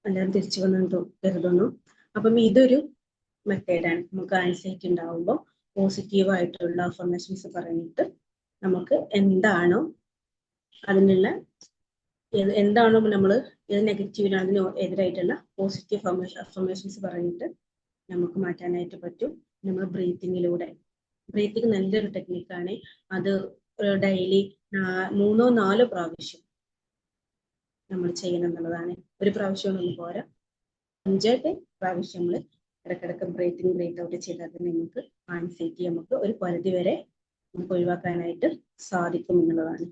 എല്ലാവരും തിരിച്ചു വന്നു കരുതുന്നു. അപ്പം ഇതൊരു മെത്തേഡാണ്. നമുക്ക് ആൻസൈറ്റി ഉണ്ടാവുമ്പോൾ പോസിറ്റീവായിട്ടുള്ള അഫർമേഷൻസ് പറഞ്ഞിട്ട് നമുക്ക് എന്താണോ അതിനുള്ള എന്താണോ നമ്മൾ ഏത് നെഗറ്റീവിനാണ് അതിന് എതിരായിട്ടുള്ള പോസിറ്റീവ് അഫർമേഷൻസ് പറഞ്ഞിട്ട് നമുക്ക് മാറ്റാനായിട്ട് പറ്റും. നമ്മൾ ബ്രീത്തിങ്ങിലൂടെ. ബ്രീത്തിങ് നല്ലൊരു ടെക്നിക്കാണ്. അത് ഡെയിലി 3 or 4 പ്രാവശ്യം നമ്മൾ ചെയ്യണം എന്നുള്ളതാണ്. ഒരു പ്രാവശ്യമൊന്നും പോരാ, 5 പ്രാവശ്യം നമ്മൾ ഇടക്കിടക്ക് ബ്രീത്ത് ഔട്ട് ചെയ്താൽ തന്നെ നമുക്ക് ആൻസൈറ്റി നമുക്ക് ഒരു പരിധി വരെ നമുക്ക് ഒഴിവാക്കാനായിട്ട് സാധിക്കും എന്നുള്ളതാണ്.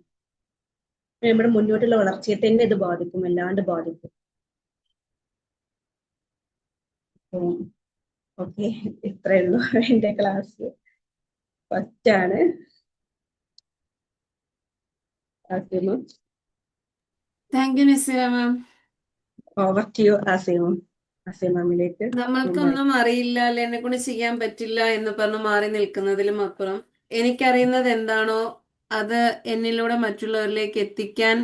നമ്മുടെ മുന്നോട്ടുള്ള വളർച്ചയെ തന്നെ ഇത് ബാധിക്കും, വല്ലാണ്ട് ബാധിക്കും. അപ്പം ഓക്കെ, ഇത്രയേ ഉള്ളൂ എൻ്റെ ക്ലാസ്. ഫസ്റ്റാണ്. Asim, thank you Nazeera ma'am. Over to you Asim. ആസിമാമിലേക്ക് നമ്മൾക്കൊന്നും അറിയില്ല, അല്ലെ എന്നെ കൊണ്ട് ചെയ്യാൻ പറ്റില്ല എന്ന് പറഞ്ഞ് മാറി നിൽക്കുന്നതിലും അപ്പുറം എനിക്കറിയുന്നത് എന്താണോ അത് എന്നിലൂടെ മറ്റുള്ളവരിലേക്ക് എത്തിക്കാൻ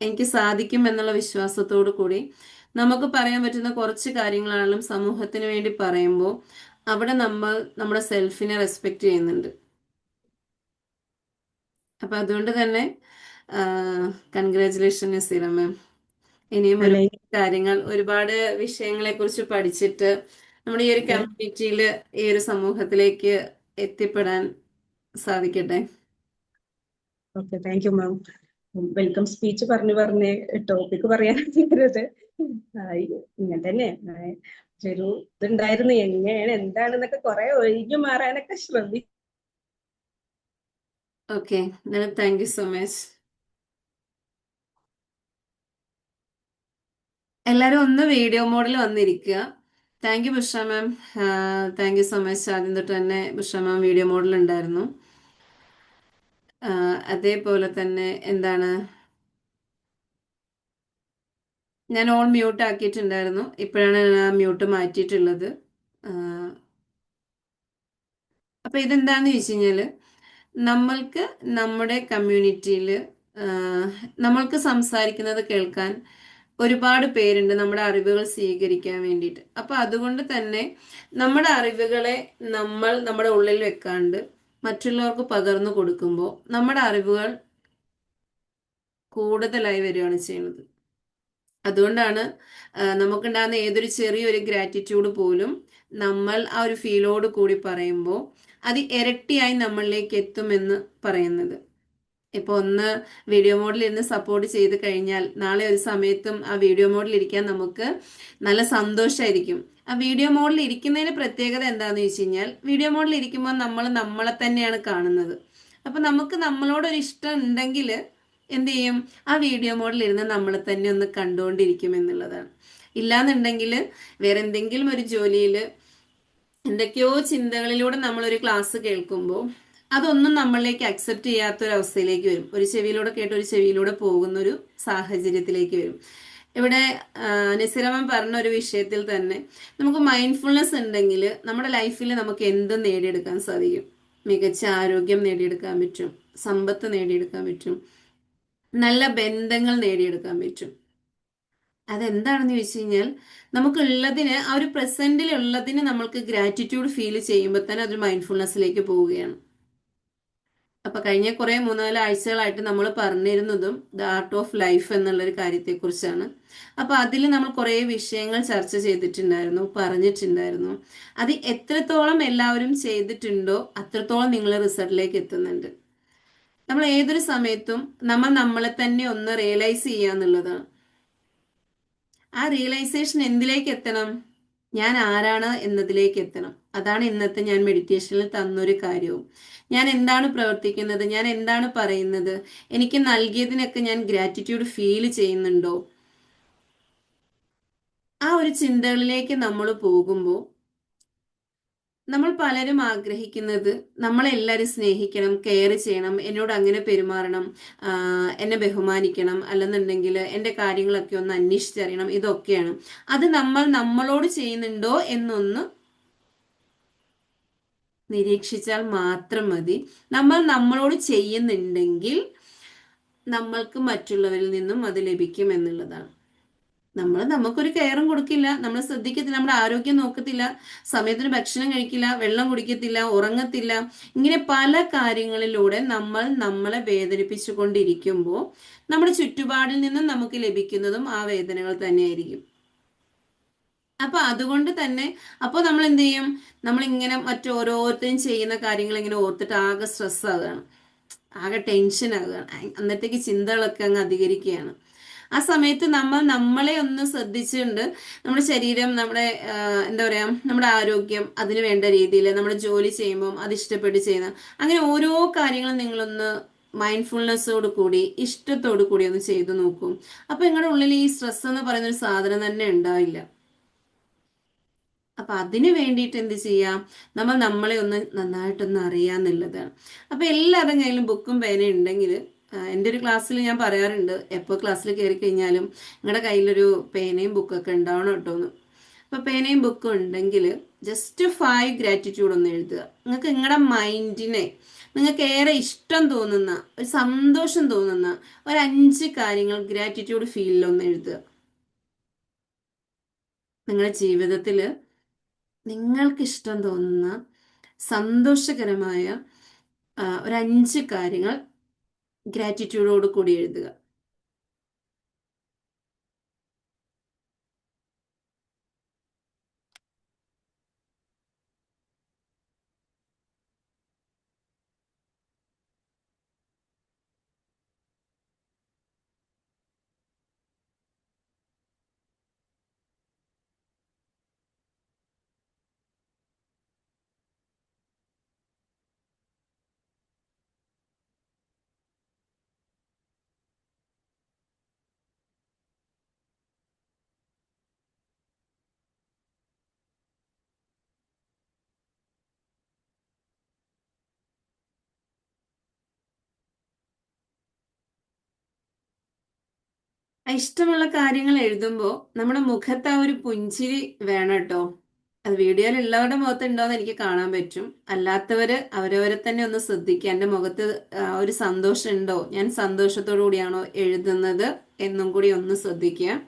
എനിക്ക് സാധിക്കും എന്നുള്ള വിശ്വാസത്തോടു കൂടി നമുക്ക് പറയാൻ പറ്റുന്ന കുറച്ച് കാര്യങ്ങളാണെങ്കിലും സമൂഹത്തിന് വേണ്ടി പറയുമ്പോൾ അവിടെ നമ്മൾ നമ്മുടെ സെൽഫിനെ റെസ്പെക്റ്റ് ചെയ്യുന്നുണ്ട്. അപ്പൊ അതുകൊണ്ട് തന്നെ കൺഗ്രാറ്റുലേഷൻ നസീറ മാം. ഇനിയും ഒരുപാട് കാര്യങ്ങൾ, ഒരുപാട് വിഷയങ്ങളെ കുറിച്ച് പഠിച്ചിട്ട് നമ്മുടെ ഈ ഒരു കമ്മ്യൂണിറ്റിയിൽ, ഈ ഒരു സമൂഹത്തിലേക്ക് എത്തിപ്പെടാൻ സാധിക്കട്ടെ. Okay, thank you ma'am. Welcome speech പറഞ്ഞ് ടോപ്പിക് പറയാനത് ഇങ്ങനെ തന്നെ ഒരു ഇതുണ്ടായിരുന്നു. എങ്ങനെയാണ് എന്താണെന്നൊക്കെ കുറെ ഒഴിഞ്ഞു മാറാനൊക്കെ ശ്രമിച്ചു. Okay, thank you so much. എല്ലാവരും ഒന്ന് വീഡിയോ മോഡിൽ വന്നിരിക്കുക. Thank you Bushra ma'am, thank you so much. ആദ്യം തൊട്ട് തന്നെ ബുഷ്ര മാം വീഡിയോ മോഡിൽ ഉണ്ടായിരുന്നു. അതേപോലെ തന്നെ എന്താണ്, ഞാൻ ഓൺ മ്യൂട്ട് ആക്കിയിട്ടുണ്ടായിരുന്നു, ഇപ്പോഴാണ് മ്യൂട്ട് മാറ്റിയിട്ടുള്ളത്. അപ്പൊ ഇതെന്താന്ന് ചോദിച്ചു കഴിഞ്ഞാല്, നമ്മൾക്ക് നമ്മുടെ കമ്മ്യൂണിറ്റിയിൽ നമ്മൾക്ക് സംസാരിക്കുന്നത് കേൾക്കാൻ ഒരുപാട് പേരുണ്ട്, നമ്മുടെ അറിവുകൾ സ്വീകരിക്കാൻ വേണ്ടിയിട്ട്. അപ്പൊ അതുകൊണ്ട് തന്നെ നമ്മുടെ അറിവുകളെ നമ്മൾ നമ്മുടെ ഉള്ളിൽ വെക്കാണ്ട് മറ്റുള്ളവർക്ക് പകർന്നു കൊടുക്കുമ്പോൾ നമ്മുടെ അറിവുകൾ കൂടുതലായി വരികയാണ് ചെയ്യുന്നത്. അതുകൊണ്ടാണ് നമുക്കുണ്ടാകുന്ന ഏതൊരു ചെറിയൊരു ഗ്രാറ്റിറ്റ്യൂഡ് പോലും നമ്മൾ ആ ഒരു ഫീലോട് കൂടി പറയുമ്പോൾ അത് ഇരട്ടിയായി നമ്മളിലേക്ക് എത്തുമെന്ന് പറയുന്നത്. ഇപ്പൊ ഒന്ന് വീഡിയോ മോഡിൽ ഇരുന്ന് സപ്പോർട്ട് ചെയ്ത് കഴിഞ്ഞാൽ നാളെ ഒരു സമയത്തും ആ വീഡിയോ മോഡിൽ ഇരിക്കാൻ നമുക്ക് നല്ല സന്തോഷമായിരിക്കും. ആ വീഡിയോ മോഡിൽ ഇരിക്കുന്നതിന് പ്രത്യേകത എന്താണെന്ന് വെച്ച് കഴിഞ്ഞാൽ, വീഡിയോ മോഡിൽ ഇരിക്കുമ്പോൾ നമ്മൾ നമ്മളെ തന്നെയാണ് കാണുന്നത്. അപ്പൊ നമുക്ക് നമ്മളോടൊരു ഇഷ്ടം ഉണ്ടെങ്കിൽ എന്ത് ചെയ്യും, ആ വീഡിയോ മോഡിൽ ഇരുന്ന് നമ്മളെ തന്നെ ഒന്ന് കണ്ടുകൊണ്ടിരിക്കും എന്നുള്ളതാണ്. ഇല്ലാന്നുണ്ടെങ്കിൽ വേറെ എന്തെങ്കിലും ഒരു ജോലിയിൽ എന്തൊക്കെയോ ചിന്തകളിലൂടെ നമ്മളൊരു ക്ലാസ് കേൾക്കുമ്പോൾ അതൊന്നും നമ്മളിലേക്ക് അക്സെപ്റ്റ് ചെയ്യാത്തൊരവസ്ഥയിലേക്ക് വരും. ഒരു ചെവിയിലൂടെ കേട്ട് ഒരു ചെവിയിലൂടെ പോകുന്ന ഒരു സാഹചര്യത്തിലേക്ക് വരും. ഇവിടെ നസീറമ്മ പറഞ്ഞ ഒരു വിഷയത്തിൽ തന്നെ നമുക്ക് മൈൻഡ്ഫുൾനെസ് ഉണ്ടെങ്കിൽ നമ്മുടെ ലൈഫിൽ നമുക്ക് എന്തും നേടിയെടുക്കാൻ സാധിക്കും. മികച്ച ആരോഗ്യം നേടിയെടുക്കാൻ പറ്റും, സമ്പത്ത് നേടിയെടുക്കാൻ പറ്റും, നല്ല ബന്ധങ്ങൾ നേടിയെടുക്കാൻ പറ്റും. അതെന്താണെന്ന് ചോദിച്ചു കഴിഞ്ഞാൽ, നമുക്കുള്ളതിന്, ആ ഒരു പ്രസന്റിൽ ഉള്ളതിന് നമ്മൾക്ക് ഗ്രാറ്റിറ്റ്യൂഡ് ഫീൽ ചെയ്യുമ്പോൾ തന്നെ അതൊരു മൈൻഡ്ഫുൾനെസ്സിലേക്ക് പോവുകയാണ്. അപ്പൊ കഴിഞ്ഞ കുറെ 3-4 ആഴ്ചകളായിട്ട് നമ്മൾ പറഞ്ഞിരുന്നതും ദ ആർട്ട് ഓഫ് ലൈഫ് എന്നുള്ളൊരു കാര്യത്തെക്കുറിച്ചാണ്. അപ്പൊ അതിൽ നമ്മൾ കുറെ വിഷയങ്ങൾ ചർച്ച ചെയ്തിട്ടുണ്ടായിരുന്നു, പറഞ്ഞിട്ടുണ്ടായിരുന്നു. അത് എത്രത്തോളം എല്ലാവരും ചെയ്തിട്ടുണ്ടോ അത്രത്തോളം നിങ്ങൾ റിസൾട്ടിലേക്ക് എത്തുന്നുണ്ട്. നമ്മൾ ഏതൊരു സമയത്തും നമ്മൾ നമ്മളെ തന്നെ ഒന്ന് റിയലൈസ് ചെയ്യുക എന്നുള്ളതാണ്. ആ റിയലൈസേഷൻ എന്തിലേക്ക് എത്തണം? ഞാൻ ആരാണ് എന്നതിലേക്ക് എത്തണം. അതാണ് ഇന്നത്തെ ഞാൻ മെഡിറ്റേഷനിൽ തന്നൊരു കാര്യവും. ഞാൻ എന്താണ് പ്രവർത്തിക്കുന്നത്, ഞാൻ എന്താണ് പറയുന്നത്, എനിക്ക് നൽകിയതിനൊക്കെ ഞാൻ ഗ്രാറ്റിറ്റ്യൂഡ് ഫീൽ ചെയ്യുന്നുണ്ടോ? ആ ഒരു ചിന്തകളിലേക്ക് നമ്മൾ പോകുമ്പോൾ നമ്മൾ പലരും ആഗ്രഹിക്കുന്നത് നമ്മളെല്ലാവരും സ്നേഹിക്കണം, കെയർ ചെയ്യണം, എന്നോട് അങ്ങനെ പെരുമാറണം, എന്നെ ബഹുമാനിക്കണം, അല്ലെന്നുണ്ടെങ്കിൽ എൻ്റെ കാര്യങ്ങളൊക്കെ ഒന്ന് അന്വേഷിച്ചറിയണം, ഇതൊക്കെയാണ്. അത് നമ്മൾ നമ്മളോട് ചെയ്യുന്നുണ്ടോ എന്നൊന്ന് നിരീക്ഷിച്ചാൽ മാത്രം മതി. നമ്മൾ നമ്മളോട് ചെയ്യുന്നുണ്ടെങ്കിൽ നമ്മൾക്ക് മറ്റുള്ളവരിൽ നിന്നും അത് ലഭിക്കും എന്നുള്ളതാണ്. നമുക്കൊരു കെയറും കൊടുക്കില്ല, നമ്മൾ ശ്രദ്ധിക്കത്തില്ല, നമ്മുടെ ആരോഗ്യം നോക്കത്തില്ല, സമയത്തിന് ഭക്ഷണം കഴിക്കില്ല, വെള്ളം കുടിക്കത്തില്ല, ഉറങ്ങത്തില്ല, ഇങ്ങനെ പല കാര്യങ്ങളിലൂടെ നമ്മൾ നമ്മളെ വേദനിപ്പിച്ചു കൊണ്ടിരിക്കുമ്പോൾ നമ്മുടെ ചുറ്റുപാടിൽ നിന്നും നമുക്ക് ലഭിക്കുന്നതും ആ വേദനകൾ തന്നെയായിരിക്കും. അപ്പൊ അതുകൊണ്ട് തന്നെ അപ്പോൾ നമ്മൾ എന്ത് ചെയ്യും, നമ്മളിങ്ങനെ മറ്റോരോരുത്തരും ചെയ്യുന്ന കാര്യങ്ങൾ ഇങ്ങനെ ഓർത്തിട്ട് ആകെ സ്ട്രെസ് ആകുകയാണ്, ആകെ ടെൻഷൻ ആകുകയാണ്. അന്നത്തേക്ക് ചിന്തകളൊക്കെ അങ്ങ് അധികരിക്കുകയാണ്. ആ സമയത്ത് നമ്മൾ നമ്മളെ ഒന്ന് ശ്രദ്ധിച്ചുകൊണ്ട് നമ്മുടെ ശരീരം, നമ്മുടെ എന്താ പറയാ, നമ്മുടെ ആരോഗ്യം, അതിന് വേണ്ട രീതിയിൽ നമ്മുടെ ജോലി ചെയ്യുമ്പോൾ അത് ഇഷ്ടപ്പെട്ട് ചെയ്യുന്ന, അങ്ങനെ ഓരോ കാര്യങ്ങളും നിങ്ങളൊന്ന് മൈൻഡ്ഫുൾനെസ്സോട് കൂടി ഇഷ്ടത്തോടു കൂടി ഒന്ന് ചെയ്തു നോക്കും. അപ്പൊ നിങ്ങളുടെ ഉള്ളിൽ ഈ സ്ട്രെസ് എന്ന് പറയുന്ന ഒരു സാധനം തന്നെ ഉണ്ടാവില്ല. അപ്പൊ അതിന് വേണ്ടിയിട്ട് എന്ത് ചെയ്യാം, നമ്മൾ നമ്മളെ ഒന്ന് നന്നായിട്ടൊന്ന് അറിയാന്നുള്ളതാണ്. അപ്പൊ എല്ലാവരുടെ കയ്യിലും ബുക്കും പേനയും ഉണ്ടെങ്കിൽ, എൻ്റെ ഒരു ക്ലാസ്സിൽ ഞാൻ പറയാറുണ്ട്, എപ്പോൾ ക്ലാസ്സിൽ കയറി കഴിഞ്ഞാലും നിങ്ങളുടെ കയ്യിലൊരു പേനയും ബുക്കൊക്കെ ഉണ്ടാവണം കേട്ടോ എന്ന്. അപ്പൊ പേനയും ബുക്കും ഉണ്ടെങ്കിൽ ജസ്റ്റ് 5 ഗ്രാറ്റിറ്റ്യൂഡ് ഒന്ന് എഴുതുക. നിങ്ങൾക്ക് നിങ്ങളുടെ മൈൻഡിനെ, നിങ്ങൾക്ക് ഏറെ ഇഷ്ടം തോന്നുന്ന, ഒരു സന്തോഷം തോന്നുന്ന ഒരു 5 കാര്യങ്ങൾ ഗ്രാറ്റിറ്റ്യൂഡ് ഫീലിൽ ഒന്ന് എഴുതുക. നിങ്ങളുടെ ജീവിതത്തിൽ നിങ്ങൾക്ക് ഇഷ്ടം തോന്നുന്ന സന്തോഷകരമായ ഒരു 5 കാര്യങ്ങൾ ഗ്രാറ്റിറ്റ്യൂഡോട് കൂടി എഴുതുക. ഇഷ്ടമുള്ള കാര്യങ്ങൾ എഴുതുമ്പോൾ നമ്മുടെ മുഖത്ത് ആ ഒരു പുഞ്ചിരി വേണം കേട്ടോ. അത് വീഡിയോയിൽ ഉള്ളവരുടെ മുഖത്ത് ഉണ്ടോയെന്ന് എനിക്ക് കാണാൻ പറ്റും. അല്ലാത്തവര് അവരവരെ തന്നെ ഒന്ന് ശ്രദ്ധിക്കുക. എൻ്റെ മുഖത്ത് ഒരു സന്തോഷം ഉണ്ടോ, ഞാൻ സന്തോഷത്തോടു കൂടിയാണോ എഴുതുന്നത് എന്നും കൂടി ഒന്ന് ശ്രദ്ധിക്കുക.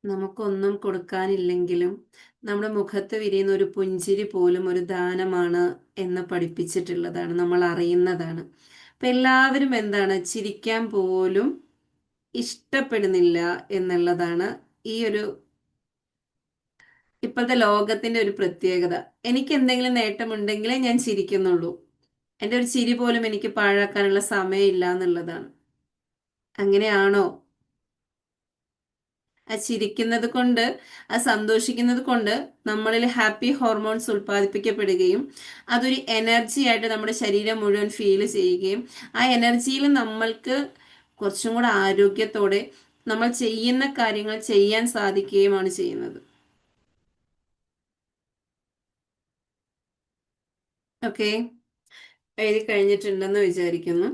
നമുക്കൊന്നും കൊടുക്കാനില്ലെങ്കിലും നമ്മുടെ മുഖത്ത് വിരിയുന്ന ഒരു പുഞ്ചിരി പോലും ഒരു ദാനമാണ് എന്ന് പഠിപ്പിച്ചിട്ടുള്ളതാണ്, നമ്മൾ അറിയുന്നതാണ്. അപ്പൊ എല്ലാവരും എന്താണ്, ചിരിക്കാൻ പോലും ഇഷ്ടപ്പെടുന്നില്ല എന്നുള്ളതാണ് ഈ ഒരു ഇപ്പോഴത്തെ ലോകത്തിന്റെ ഒരു പ്രത്യേകത. എനിക്ക് എന്തെങ്കിലും നേട്ടമുണ്ടെങ്കിലേ ഞാൻ ചിരിക്കുന്നുള്ളൂ. എൻ്റെ ഒരു ചിരി പോലും എനിക്ക് പാഴാക്കാനുള്ള സമയമില്ല എന്നുള്ളതാണ്. അങ്ങനെയാണോ? ആ ചിരിക്കുന്നത് കൊണ്ട്, ആ സന്തോഷിക്കുന്നത് കൊണ്ട് നമ്മളിൽ ഹാപ്പി ഹോർമോൺസ് ഉൽപ്പാദിപ്പിക്കപ്പെടുകയും അതൊരു എനർജി ആയിട്ട് നമ്മുടെ ശരീരം മുഴുവൻ ഫീൽ ചെയ്യുകയും ആ എനർജിയിൽ നമ്മൾക്ക് കുറച്ചും കൂടെ ആരോഗ്യത്തോടെ നമ്മൾ ചെയ്യുന്ന കാര്യങ്ങൾ ചെയ്യാൻ സാധിക്കുകയുമാണ് ചെയ്യുന്നത്. ഓക്കെ, എഴുതി കഴിഞ്ഞിട്ടുണ്ടെന്ന് വിചാരിക്കുന്നു.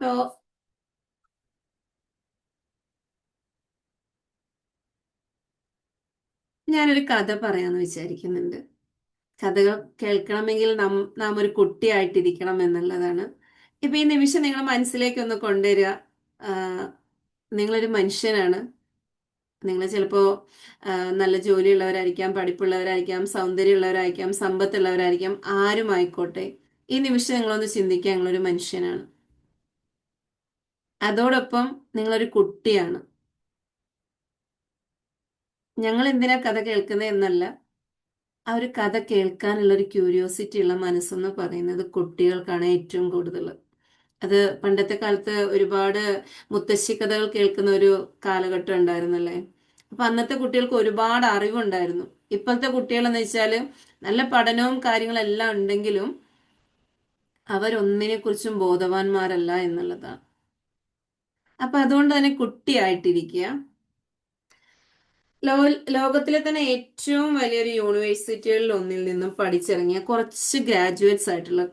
അപ്പോൾ ഞാനൊരു കഥ പറയാമെന്ന് വിചാരിക്കുന്നുണ്ട്. കഥകൾ കേൾക്കണമെങ്കിൽ നാം ഒരു കുട്ടിയായിട്ടിരിക്കണം എന്നുള്ളതാണ്. ഇപ്പൊ ഈ നിമിഷം നിങ്ങളുടെ മനസ്സിലേക്ക് ഒന്ന് കൊണ്ടുവരിക. ആഹ് നിങ്ങളൊരു മനുഷ്യനാണ്. നിങ്ങൾ ചിലപ്പോ നല്ല ജോലിയുള്ളവരായിരിക്കാം, പഠിപ്പുള്ളവരായിരിക്കാം, സൗന്ദര്യമുള്ളവരായിരിക്കാം, സമ്പത്തുള്ളവരായിരിക്കാം, ആരും ആയിക്കോട്ടെ. ഈ നിമിഷം നിങ്ങളൊന്ന് ചിന്തിക്കുക, നിങ്ങളൊരു മനുഷ്യനാണ്. അതോടൊപ്പം നിങ്ങളൊരു കുട്ടിയാണ്. ഞങ്ങൾ എന്തിനാ കഥ കേൾക്കുന്നത് എന്നല്ല, ആ ഒരു കഥ കേൾക്കാനുള്ള ഒരു ക്യൂരിയോസിറ്റി ഉള്ള മനസ്സെന്ന് പറയുന്നത് കുട്ടികൾക്കാണ് ഏറ്റവും കൂടുതൽ. അത് പണ്ടത്തെ കാലത്ത് ഒരുപാട് മുത്തശ്ശി കഥകൾ കേൾക്കുന്ന ഒരു കാലഘട്ടം ഉണ്ടായിരുന്നല്ലേ. അപ്പൊ അന്നത്തെ കുട്ടികൾക്ക് ഒരുപാട് അറിവുണ്ടായിരുന്നു. ഇപ്പോഴത്തെ കുട്ടികളെന്ന് വെച്ചാല് നല്ല പഠനവും കാര്യങ്ങളെല്ലാം ഉണ്ടെങ്കിലും അവരൊന്നിനെ കുറിച്ചും ബോധവാന്മാരല്ല എന്നുള്ളതാണ്. അപ്പൊ അതുകൊണ്ട് തന്നെ കുട്ടിയായിട്ടിരിക്കുക. ലോകത്തിലെ തന്നെ ഏറ്റവും വലിയൊരു യൂണിവേഴ്സിറ്റികളിൽ ഒന്നിൽ നിന്നും പഠിച്ചിറങ്ങിയ കുറച്ച് ഗ്രാജുവേറ്റ്സ് ആയിട്ടുള്ള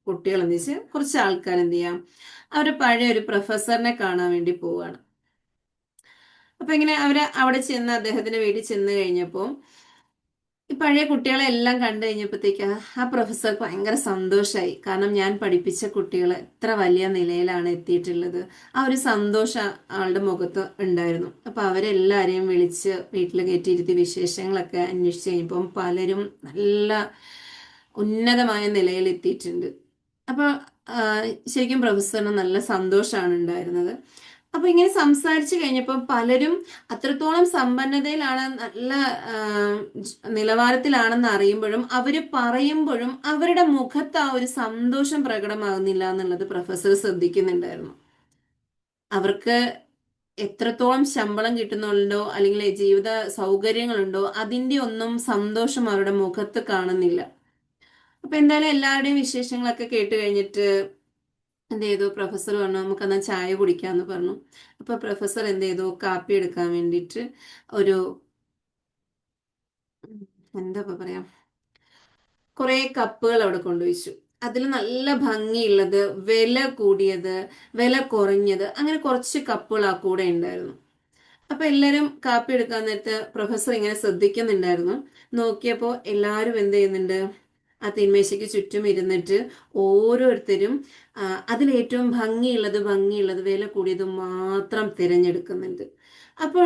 കുട്ടികൾ എന്ന് വെച്ചാൽ കുറച്ച് ആൾക്കാർ എന്ത് ചെയ്യാം, അവരെ പഴയ ഒരു പ്രൊഫസറിനെ കാണാൻ വേണ്ടി പോവുകയാണ്. അപ്പൊ ഇങ്ങനെ അവര് അവിടെ ചെന്ന് അദ്ദേഹത്തിന്റെ വീട്ടിൽ ചെന്ന് കഴിഞ്ഞപ്പോൾ ഈ പഴയ കുട്ടികളെ എല്ലാം കണ്ടു കഴിഞ്ഞപ്പോഴത്തേക്ക് ആ പ്രൊഫസർക്ക് ഭയങ്കര സന്തോഷമായി. കാരണം ഞാൻ പഠിപ്പിച്ച കുട്ടികൾ എത്ര വലിയ നിലയിലാണ് എത്തിയിട്ടുള്ളത്. ആ ഒരു സന്തോഷം ആളുടെ മുഖത്ത് ഉണ്ടായിരുന്നു. അപ്പൊ അവരെല്ലാരെയും വിളിച്ച് വീട്ടിൽ കയറ്റിയിരുത്തി വിശേഷങ്ങളൊക്കെ അന്വേഷിച്ച് കഴിഞ്ഞപ്പം പലരും നല്ല ഉന്നതമായ നിലയിൽ എത്തിയിട്ടുണ്ട്. അപ്പൊ ശരിക്കും പ്രൊഫസറിന് നല്ല സന്തോഷമാണ് ഉണ്ടായിരുന്നത്. അപ്പൊ ഇങ്ങനെ സംസാരിച്ചു കഴിഞ്ഞപ്പോൾ പലരും അത്രത്തോളം സമ്പന്നതയിലാണ്, നല്ല നിലവാരത്തിലാണെന്ന് അറിയുമ്പോഴും അവര് പറയുമ്പോഴും അവരുടെ മുഖത്ത് ആ ഒരു സന്തോഷം പ്രകടമാകുന്നില്ല എന്നുള്ളത് പ്രൊഫസർ ശ്രദ്ധിക്കുന്നുണ്ടായിരുന്നു. അവർക്ക് എത്രത്തോളം ശമ്പളം കിട്ടുന്നുണ്ടോ അല്ലെങ്കിൽ ജീവിത സൗകര്യങ്ങളുണ്ടോ അതിന്റെ ഒന്നും സന്തോഷം അവരുടെ മുഖത്ത് കാണുന്നില്ല. അപ്പൊ എന്തായാലും എല്ലാവരുടെയും വിശേഷങ്ങളൊക്കെ കേട്ട് കഴിഞ്ഞിട്ട് എന്ത് ചെയ്തു, പ്രൊഫസർ പറഞ്ഞു നമുക്കെന്നാ ചായ കുടിക്കാന്ന് പറഞ്ഞു. അപ്പൊ പ്രൊഫസർ എന്ത് ചെയ്തു, കാപ്പി എടുക്കാൻ വേണ്ടിയിട്ട് ഒരു എന്താ പറയാ കുറെ കപ്പുകൾ അവിടെ കൊണ്ടുവച്ചു. അതിൽ നല്ല ഭംഗിയുള്ളത്, വില കൂടിയത്, വില കുറഞ്ഞത്, അങ്ങനെ കുറച്ച് കപ്പുകൾ ആ കൂടെ ഉണ്ടായിരുന്നു. അപ്പൊ എല്ലാരും കാപ്പി എടുക്കാൻ നേരത്ത് പ്രൊഫസർ ഇങ്ങനെ ശ്രദ്ധിക്കുന്നുണ്ടായിരുന്നു. നോക്കിയപ്പോ എല്ലാരും എന്ത് ചെയ്യുന്നുണ്ട്, ആ തീന്മേശയ്ക്ക് ചുറ്റും ഇരുന്നിട്ട് ഓരോരുത്തരും അതിലേറ്റവും ഭംഗിയുള്ളത് വില കൂടിയത് മാത്രം തിരഞ്ഞെടുക്കുന്നുണ്ട്. അപ്പോൾ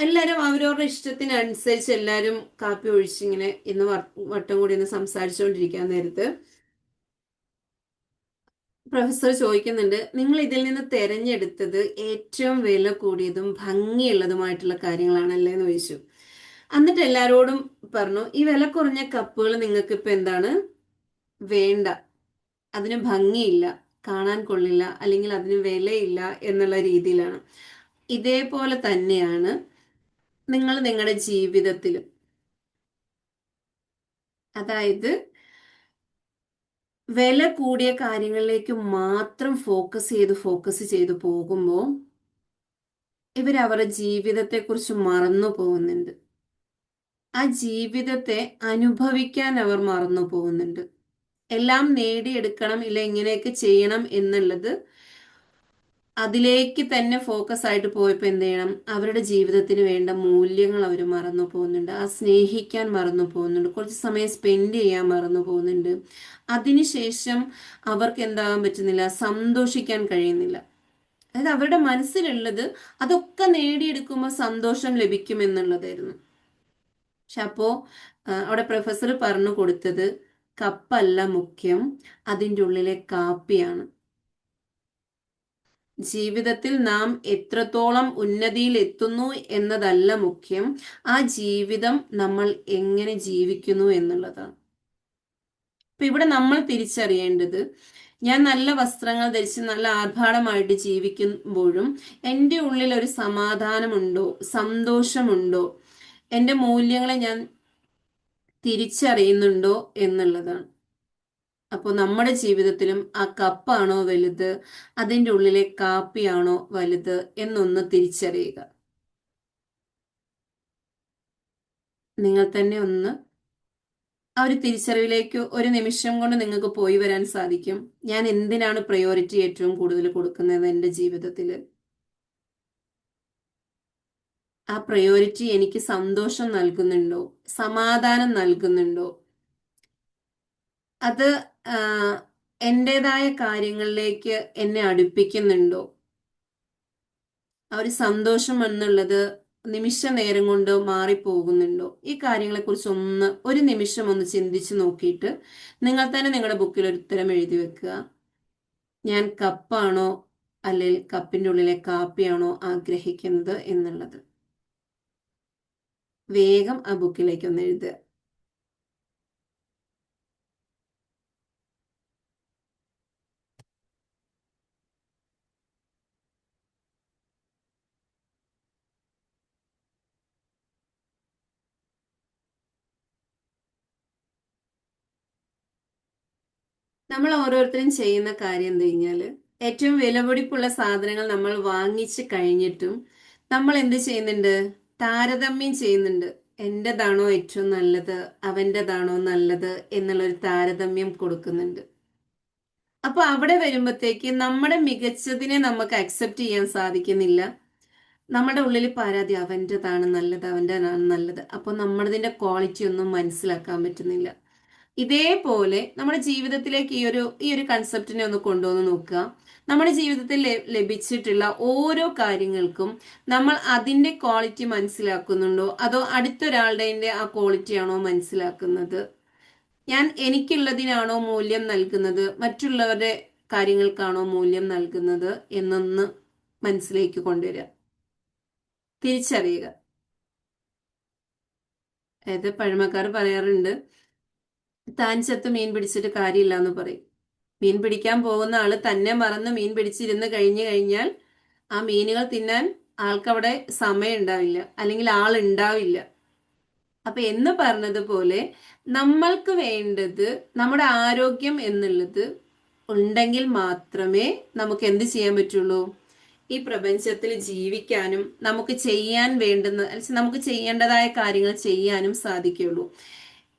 എല്ലാരും അവരവരുടെ ഇഷ്ടത്തിനനുസരിച്ച് എല്ലാരും കാപ്പി ഒഴിച്ചിങ്ങനെ ഇന്ന് വട്ടം കൂടി ഇന്ന് സംസാരിച്ചുകൊണ്ടിരിക്കാൻ നേരത്ത് പ്രൊഫസർ ചോദിക്കുന്നുണ്ട്, നിങ്ങൾ ഇതിൽ നിന്ന് തെരഞ്ഞെടുത്തത് ഏറ്റവും വില കൂടിയതും ഭംഗിയുള്ളതുമായിട്ടുള്ള കാര്യങ്ങളാണല്ലേ എന്ന് ചോദിച്ചു. എന്നിട്ട് എല്ലാരോടും പറഞ്ഞു, ഈ വില കുറഞ്ഞ കപ്പുകൾ നിങ്ങൾക്ക് ഇപ്പൊ എന്താണ് വേണ്ട, അതിന് ഭംഗിയില്ല, കാണാൻ കൊള്ളില്ല, അല്ലെങ്കിൽ അതിന് വിലയില്ല എന്നുള്ള രീതിയിലാണ്. ഇതേപോലെ തന്നെയാണ് നിങ്ങൾ നിങ്ങളുടെ ജീവിതത്തിലും. അതായത് വില കൂടിയ കാര്യങ്ങളിലേക്ക് മാത്രം ഫോക്കസ് ചെയ്ത് പോകുമ്പോൾ ഇവരവരുടെ ജീവിതത്തെക്കുറിച്ച് മറന്നു പോകുന്നുണ്ട്. ആ ജീവിതത്തെ അനുഭവിക്കാൻ അവർ മറന്നു പോകുന്നുണ്ട്. എല്ലാം നേടിയെടുക്കണം, ഇല്ല ഇങ്ങനെയൊക്കെ ചെയ്യണം എന്നുള്ളത് അതിലേക്ക് തന്നെ ഫോക്കസ് ആയിട്ട് പോയപ്പോൾ എന്ത് ചെയ്യണം, അവരുടെ ജീവിതത്തിന് വേണ്ട മൂല്യങ്ങൾ അവർ മറന്നു പോകുന്നുണ്ട്. ആ സ്നേഹിക്കാൻ മറന്നു പോകുന്നുണ്ട്, കുറച്ച് സമയം സ്പെൻഡ് ചെയ്യാൻ മറന്നു പോകുന്നുണ്ട്. അതിനുശേഷം അവർക്ക് എന്താകാൻ പറ്റുന്നില്ല, സന്തോഷിക്കാൻ കഴിയുന്നില്ല. അതായത് അവരുടെ മനസ്സിലുള്ളത് അതൊക്കെ നേടിയെടുക്കുമ്പോൾ സന്തോഷം ലഭിക്കുമെന്നുള്ളതായിരുന്നു. പക്ഷെ അപ്പോ അവിടെ പ്രൊഫസർ പറഞ്ഞു കൊടുത്തത് കപ്പല്ല മുഖ്യം, അതിൻ്റെ ഉള്ളിലെ കാപ്പിയാണ്. ജീവിതത്തിൽ നാം എത്രത്തോളം ഉന്നതിയിൽ എത്തുന്നു എന്നതല്ല മുഖ്യം, ആ ജീവിതം നമ്മൾ എങ്ങനെ ജീവിക്കുന്നു എന്നുള്ളതാണ്. അപ്പൊ ഇവിടെ നമ്മൾ തിരിച്ചറിയേണ്ടത്, ഞാൻ നല്ല വസ്ത്രങ്ങൾ ധരിച്ച് നല്ല ആർഭാടമായിട്ട് ജീവിക്കുമ്പോഴും എൻ്റെ ഉള്ളിൽ ഒരു സമാധാനമുണ്ടോ, സന്തോഷമുണ്ടോ, എൻ്റെ മൂല്യങ്ങളെ ഞാൻ തിരിച്ചറിയുന്നുണ്ടോ എന്നുള്ളതാണ്. അപ്പോൾ നമ്മുടെ ജീവിതത്തിലും ആ കപ്പാണോ വലുത്, അതിൻ്റെ ഉള്ളിലെ കാപ്പിയാണോ വലുത് എന്നൊന്ന് തിരിച്ചറിയുക. നിങ്ങൾ തന്നെ ഒന്ന് ആ ഒരു തിരിച്ചറിവിലേക്ക് ഒരു നിമിഷം കൊണ്ട് നിങ്ങൾക്ക് പോയി വരാൻ സാധിക്കും. ഞാൻ എന്തിനാണ് പ്രയോറിറ്റി ഏറ്റവും കൂടുതൽ കൊടുക്കുന്നത് എൻ്റെ ജീവിതത്തിൽ? ആ പ്രയോറിറ്റി എനിക്ക് സന്തോഷം നൽകുന്നുണ്ടോ, സമാധാനം നൽകുന്നുണ്ടോ, അത് എൻ്റെതായ കാര്യങ്ങളിലേക്ക് എന്നെ അടുപ്പിക്കുന്നുണ്ടോ? ആ ഒരു സന്തോഷം എന്നുള്ളത് നിമിഷ നേരം കൊണ്ട് മാറിപ്പോകുന്നുണ്ടോ? ഈ കാര്യങ്ങളെക്കുറിച്ച് ഒരു നിമിഷം ഒന്ന് ചിന്തിച്ചു നോക്കിയിട്ട് നിങ്ങൾ തന്നെ നിങ്ങളുടെ ബുക്കിൽ ഒരു ഉത്തരം എഴുതി വെക്കുക. ഞാൻ കപ്പാണോ അല്ലെങ്കിൽ കപ്പിൻ്റെ ഉള്ളിലെ കാപ്പിയാണോ ആഗ്രഹിക്കുന്നത് എന്നുള്ളത് വേഗം ആ ബുക്കിലേക്ക് ഒന്ന് എഴുതുക. നമ്മൾ ഓരോരുത്തരും ചെയ്യുന്ന കാര്യം എന്ത് കഴിഞ്ഞാൽ, ഏറ്റവും വിലപിടിപ്പുള്ള സാധനങ്ങൾ നമ്മൾ വാങ്ങിച്ച് കഴിഞ്ഞിട്ടും നമ്മൾ എന്ത് ചെയ്യുന്നുണ്ട്, താരതമ്യം ചെയ്യുന്നുണ്ട്. എൻ്റെതാണോ ഏറ്റവും നല്ലത്, അവൻ്റെതാണോ നല്ലത് എന്നുള്ളൊരു താരതമ്യം കൊടുക്കുന്നുണ്ട്. അപ്പൊ അവിടെ വരുമ്പോഴത്തേക്ക് നമ്മുടെ മികച്ചതിനെ നമുക്ക് അക്സെപ്റ്റ് ചെയ്യാൻ സാധിക്കുന്നില്ല. നമ്മുടെ ഉള്ളിൽ പരാതി അവൻ്റെതാണ് നല്ലത്, അവൻ്റെതാണ് നല്ലത്. അപ്പോൾ നമ്മുടേതിൻ്റെ ക്വാളിറ്റി ഒന്നും മനസ്സിലാക്കാൻ പറ്റുന്നില്ല. ഇതേപോലെ നമ്മുടെ ജീവിതത്തിലേക്ക് ഈ ഒരു കൺസെപ്റ്റിനെ ഒന്ന് കൊണ്ടുവന്ന് നോക്കുക. നമ്മുടെ ജീവിതത്തിൽ ലഭിച്ചിട്ടുള്ള ഓരോ കാര്യങ്ങൾക്കും നമ്മൾ അതിൻ്റെ ക്വാളിറ്റി മനസ്സിലാക്കുന്നുണ്ടോ, അതോ അടുത്തൊരാളുടെ ആ ക്വാളിറ്റിയാണോ മനസ്സിലാക്കുന്നത്? ഞാൻ എനിക്കുള്ളതിനാണോ മൂല്യം നൽകുന്നത്, മറ്റുള്ളവരുടെ കാര്യങ്ങൾക്കാണോ മൂല്യം നൽകുന്നത് എന്നൊന്ന് മനസ്സിലേക്ക് കൊണ്ടുവരിക, തിരിച്ചറിയുക. അതായത് പഴമക്കാർ പറയാറുണ്ട്, താൻ ചത്ത് മീൻ പിടിച്ചിട്ട് കാര്യമില്ല എന്ന് പറയും. മീൻ പിടിക്കാൻ പോകുന്ന ആള് തന്നെ മറന്ന് മീൻ പിടിച്ചിരുന്ന് കഴിഞ്ഞു കഴിഞ്ഞാൽ ആ മീനുകൾ തിന്നാൻ ആൾക്കവിടെ സമയം ഉണ്ടാവില്ല, അല്ലെങ്കിൽ ആളുണ്ടാവില്ല. അപ്പൊ എന്ന് പറഞ്ഞതുപോലെ നമ്മൾക്ക് വേണ്ടത് നമ്മുടെ ആരോഗ്യം എന്നുള്ളത് ഉണ്ടെങ്കിൽ മാത്രമേ നമുക്ക് എന്ത് ചെയ്യാൻ പറ്റുള്ളൂ, ഈ പ്രപഞ്ചത്തിൽ ജീവിക്കാനും നമുക്ക് ചെയ്യാൻ വേണ്ടുന്ന നമുക്ക് ചെയ്യേണ്ടതായ കാര്യങ്ങൾ ചെയ്യാനും സാധിക്കുള്ളൂ.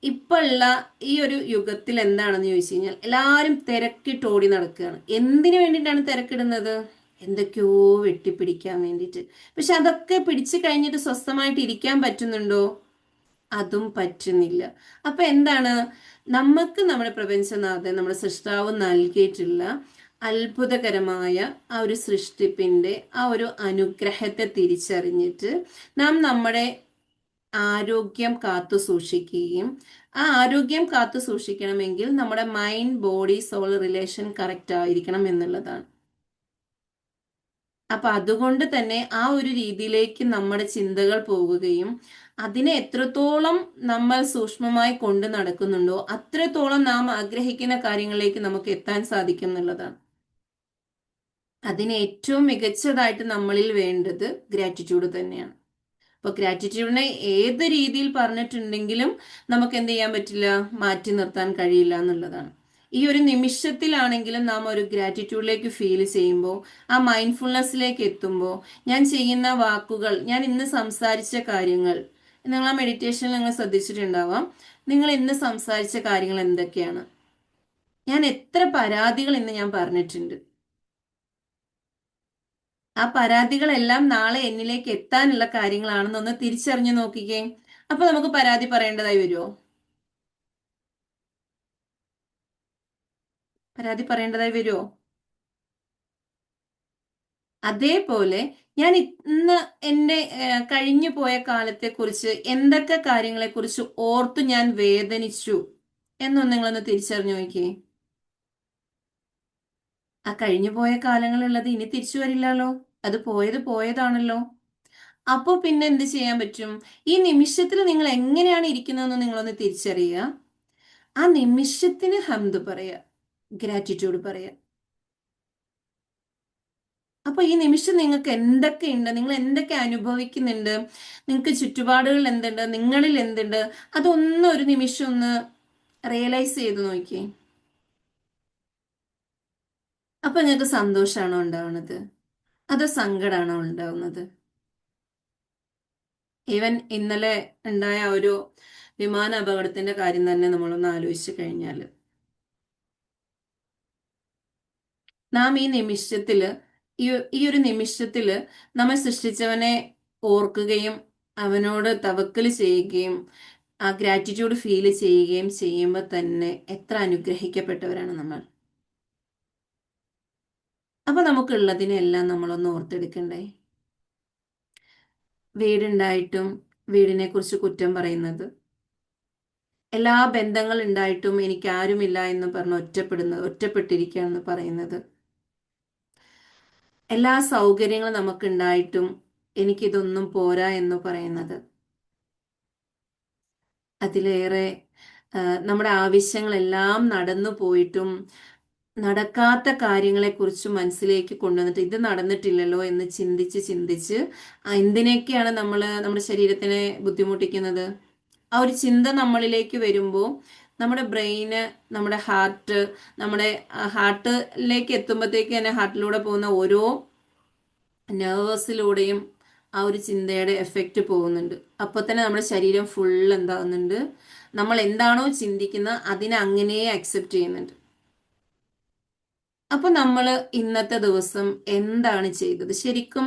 ഇപ്പൊ ഉള്ള ഈ ഒരു യുഗത്തിൽ എന്താണെന്ന് ചോദിച്ചു കഴിഞ്ഞാൽ എല്ലാവരും തിരക്കിട്ടോടി നടക്കുകയാണ്. എന്തിനു വേണ്ടിയിട്ടാണ് തിരക്കിടുന്നത്? എന്തൊക്കെയോ വെട്ടിപ്പിടിക്കാൻ വേണ്ടിയിട്ട്. പക്ഷെ അതൊക്കെ പിടിച്ചു കഴിഞ്ഞിട്ട് സ്വസ്ഥമായിട്ട് ഇരിക്കാൻ പറ്റുന്നുണ്ടോ? അതും പറ്റുന്നില്ല. അപ്പൊ എന്താണ്, നമുക്ക് നമ്മുടെ പ്രപഞ്ചനാഥൻ, നമ്മുടെ സൃഷ്ടാവ് നൽകിയിട്ടുള്ള അത്ഭുതകരമായ ആ ഒരു സൃഷ്ടിപ്പിന്റെ ആ ഒരു അനുഗ്രഹത്തെ തിരിച്ചറിഞ്ഞിട്ട് നാം നമ്മുടെ ആരോഗ്യം കാത്തു സൂക്ഷിക്കുകയും, ആ ആരോഗ്യം കാത്തു സൂക്ഷിക്കണമെങ്കിൽ നമ്മുടെ mind body soul relation correct ആയിരിക്കണം എന്നുള്ളതാണ്. അപ്പൊ അതുകൊണ്ട് തന്നെ ആ ഒരു രീതിയിലേക്ക് നമ്മുടെ ചിന്തകൾ പോവുകയും അതിനെ എത്രത്തോളം നമ്മൾ സൂക്ഷ്മമായി കൊണ്ട് നടക്കുന്നുണ്ടോ അത്രത്തോളം നാം ആഗ്രഹിക്കുന്ന കാര്യങ്ങളിലേക്ക് നമുക്ക് എത്താൻ സാധിക്കും എന്നുള്ളതാണ്. അതിന് ഏറ്റവും മികച്ചതായിട്ട് നമ്മളിൽ വേണ്ടത് ഗ്രാറ്റിറ്റ്യൂഡ് തന്നെയാണ്. അപ്പോൾ ഗ്രാറ്റിറ്റ്യൂഡിനെ ഏത് രീതിയിൽ പറഞ്ഞിട്ടുണ്ടെങ്കിലും നമുക്ക് എന്ത് ചെയ്യാൻ പറ്റില്ല, മാറ്റി നിർത്താൻ കഴിയില്ല എന്നുള്ളതാണ്. ഈ ഒരു നിമിഷത്തിലാണെങ്കിലും നാം ഒരു ഗ്രാറ്റിറ്റ്യൂഡിലേക്ക് ഫീൽ ചെയ്യുമ്പോൾ, ആ മൈൻഡ്ഫുൾനെസ്സിലേക്ക് എത്തുമ്പോൾ, ഞാൻ ചെയ്യുന്ന വാക്കുകൾ, ഞാൻ ഇന്ന് സംസാരിച്ച കാര്യങ്ങൾ, നിങ്ങൾ ആ മെഡിറ്റേഷനിൽ നിങ്ങൾ ശ്രദ്ധിച്ചിട്ടുണ്ടാവാം, നിങ്ങൾ ഇന്ന് സംസാരിച്ച കാര്യങ്ങൾ എന്തൊക്കെയാണ്, ഞാൻ എത്ര പരാതികൾ ഇന്ന് ഞാൻ പറഞ്ഞിട്ടുണ്ട്, ആ പരാതികളെല്ലാം നാളെ എന്നിലേക്ക് എത്താനുള്ള കാര്യങ്ങളാണെന്നൊന്ന് തിരിച്ചറിഞ്ഞു നോക്കിക്കേ. അപ്പൊ നമുക്ക് പരാതി പറയേണ്ടതായി വരുമോ? പരാതി പറയേണ്ടതായി വരുമോ? അതേപോലെ ഞാൻ ഇന്ന് എന്റെ കഴിഞ്ഞു പോയ കാലത്തെക്കുറിച്ച് എന്തൊക്കെ കാര്യങ്ങളെക്കുറിച്ച് ഓർത്തു ഞാൻ വേദനിച്ചു എന്നൊന്ന് നിങ്ങളൊന്ന് തിരിച്ചറിഞ്ഞു നോക്കിയേ. ആ കഴിഞ്ഞു പോയ കാലങ്ങളുള്ളത് ഇനി തിരിച്ചു വരില്ലല്ലോ, അത് പോയത് പോയതാണല്ലോ. അപ്പോൾ പിന്നെ എന്ത് ചെയ്യാൻ പറ്റും? ഈ നിമിഷത്തിൽ നിങ്ങൾ എങ്ങനെയാണ് ഇരിക്കുന്നതെന്ന് നിങ്ങളൊന്ന് തിരിച്ചറിയുക. ആ നിമിഷത്തിന് ഹംദ് പറയുക, ഗ്രാറ്റിറ്റ്യൂഡ് പറയുക. അപ്പൊ ഈ നിമിഷം നിങ്ങൾക്ക് എന്തൊക്കെയുണ്ട്, നിങ്ങൾ എന്തൊക്കെ അനുഭവിക്കുന്നുണ്ട്, നിങ്ങൾക്ക് ചുറ്റുപാടുകളിൽ എന്തുണ്ട്, നിങ്ങളിൽ എന്തുണ്ട്, അതൊന്നും ഒരു നിമിഷം ഒന്ന് റിയലൈസ് ചെയ്ത് നോക്കിയേ. അപ്പൊ നിങ്ങൾക്ക് സന്തോഷമാണോ ഉണ്ടാവുന്നത്, അതോ സങ്കടമാണോ ഉണ്ടാവുന്നത്? ഈവൻ ഇന്നലെ ഉണ്ടായ ഒരു വിമാന അപകടത്തിന്റെ കാര്യം തന്നെ നമ്മളൊന്ന് ആലോചിച്ചു കഴിഞ്ഞാൽ, നാം ഈ നിമിഷത്തില് ഈ ഒരു നിമിഷത്തില് നമ്മെ സൃഷ്ടിച്ചവനെ ഓർക്കുകയും അവനോട് തവക്കൽ ചെയ്യുകയും ആ ഗ്രാറ്റിറ്റ്യൂഡ് ഫീൽ ചെയ്യുകയും ചെയ്യുമ്പോൾ തന്നെ എത്ര അനുഗ്രഹിക്കപ്പെട്ടവരാണ് നമ്മൾ. അപ്പൊ നമുക്കുള്ളതിനെല്ലാം നമ്മളൊന്ന് ഓർത്തെടുക്കണ്ടേ? വീടുണ്ടായിട്ടും വീടിനെ കുറിച്ച് കുറ്റം പറയുന്നത്, എല്ലാ ബന്ധങ്ങൾ ഉണ്ടായിട്ടും എനിക്ക് ആരുമില്ല എന്ന് പറഞ്ഞ് ഒറ്റപ്പെട്ടിരിക്കുക എന്ന് പറയുന്നത്, എല്ലാ സൗകര്യങ്ങളും നമുക്കുണ്ടായിട്ടും എനിക്കിതൊന്നും പോരാ എന്ന് പറയുന്നത്, അതിലേറെ നമ്മുടെ ആവശ്യങ്ങളെല്ലാം നടന്നു പോയിട്ടും നടക്കാത്ത കാര്യങ്ങളെക്കുറിച്ച് മനസ്സിലേക്ക് കൊണ്ടുവന്നിട്ട് ഇത് നടന്നിട്ടില്ലല്ലോ എന്ന് ചിന്തിച്ച് ചിന്തിച്ച് എന്തിനൊക്കെയാണ് നമ്മൾ നമ്മുടെ ശരീരത്തിനെ ബുദ്ധിമുട്ടിക്കുന്നത്? ആ ഒരു ചിന്ത നമ്മളിലേക്ക് വരുമ്പോൾ നമ്മുടെ ബ്രെയിന്, നമ്മുടെ നമ്മുടെ ഹാർട്ടിലേക്ക് എത്തുമ്പോഴത്തേക്ക് തന്നെ ഹാർട്ടിലൂടെ പോകുന്ന ഓരോ നെർവസിലൂടെയും ആ ഒരു ചിന്തയുടെ എഫക്റ്റ് പോകുന്നുണ്ട്. അപ്പോൾ തന്നെ നമ്മുടെ ശരീരം ഫുൾ എന്താകുന്നുണ്ട്, നമ്മൾ എന്താണോ ചിന്തിക്കുന്നത് അതിനെ അങ്ങനെ അക്സെപ്റ്റ് ചെയ്യുന്നുണ്ട്. അപ്പൊ നമ്മൾ ഇന്നത്തെ ദിവസം എന്താണ് ചെയ്തത്? ശരിക്കും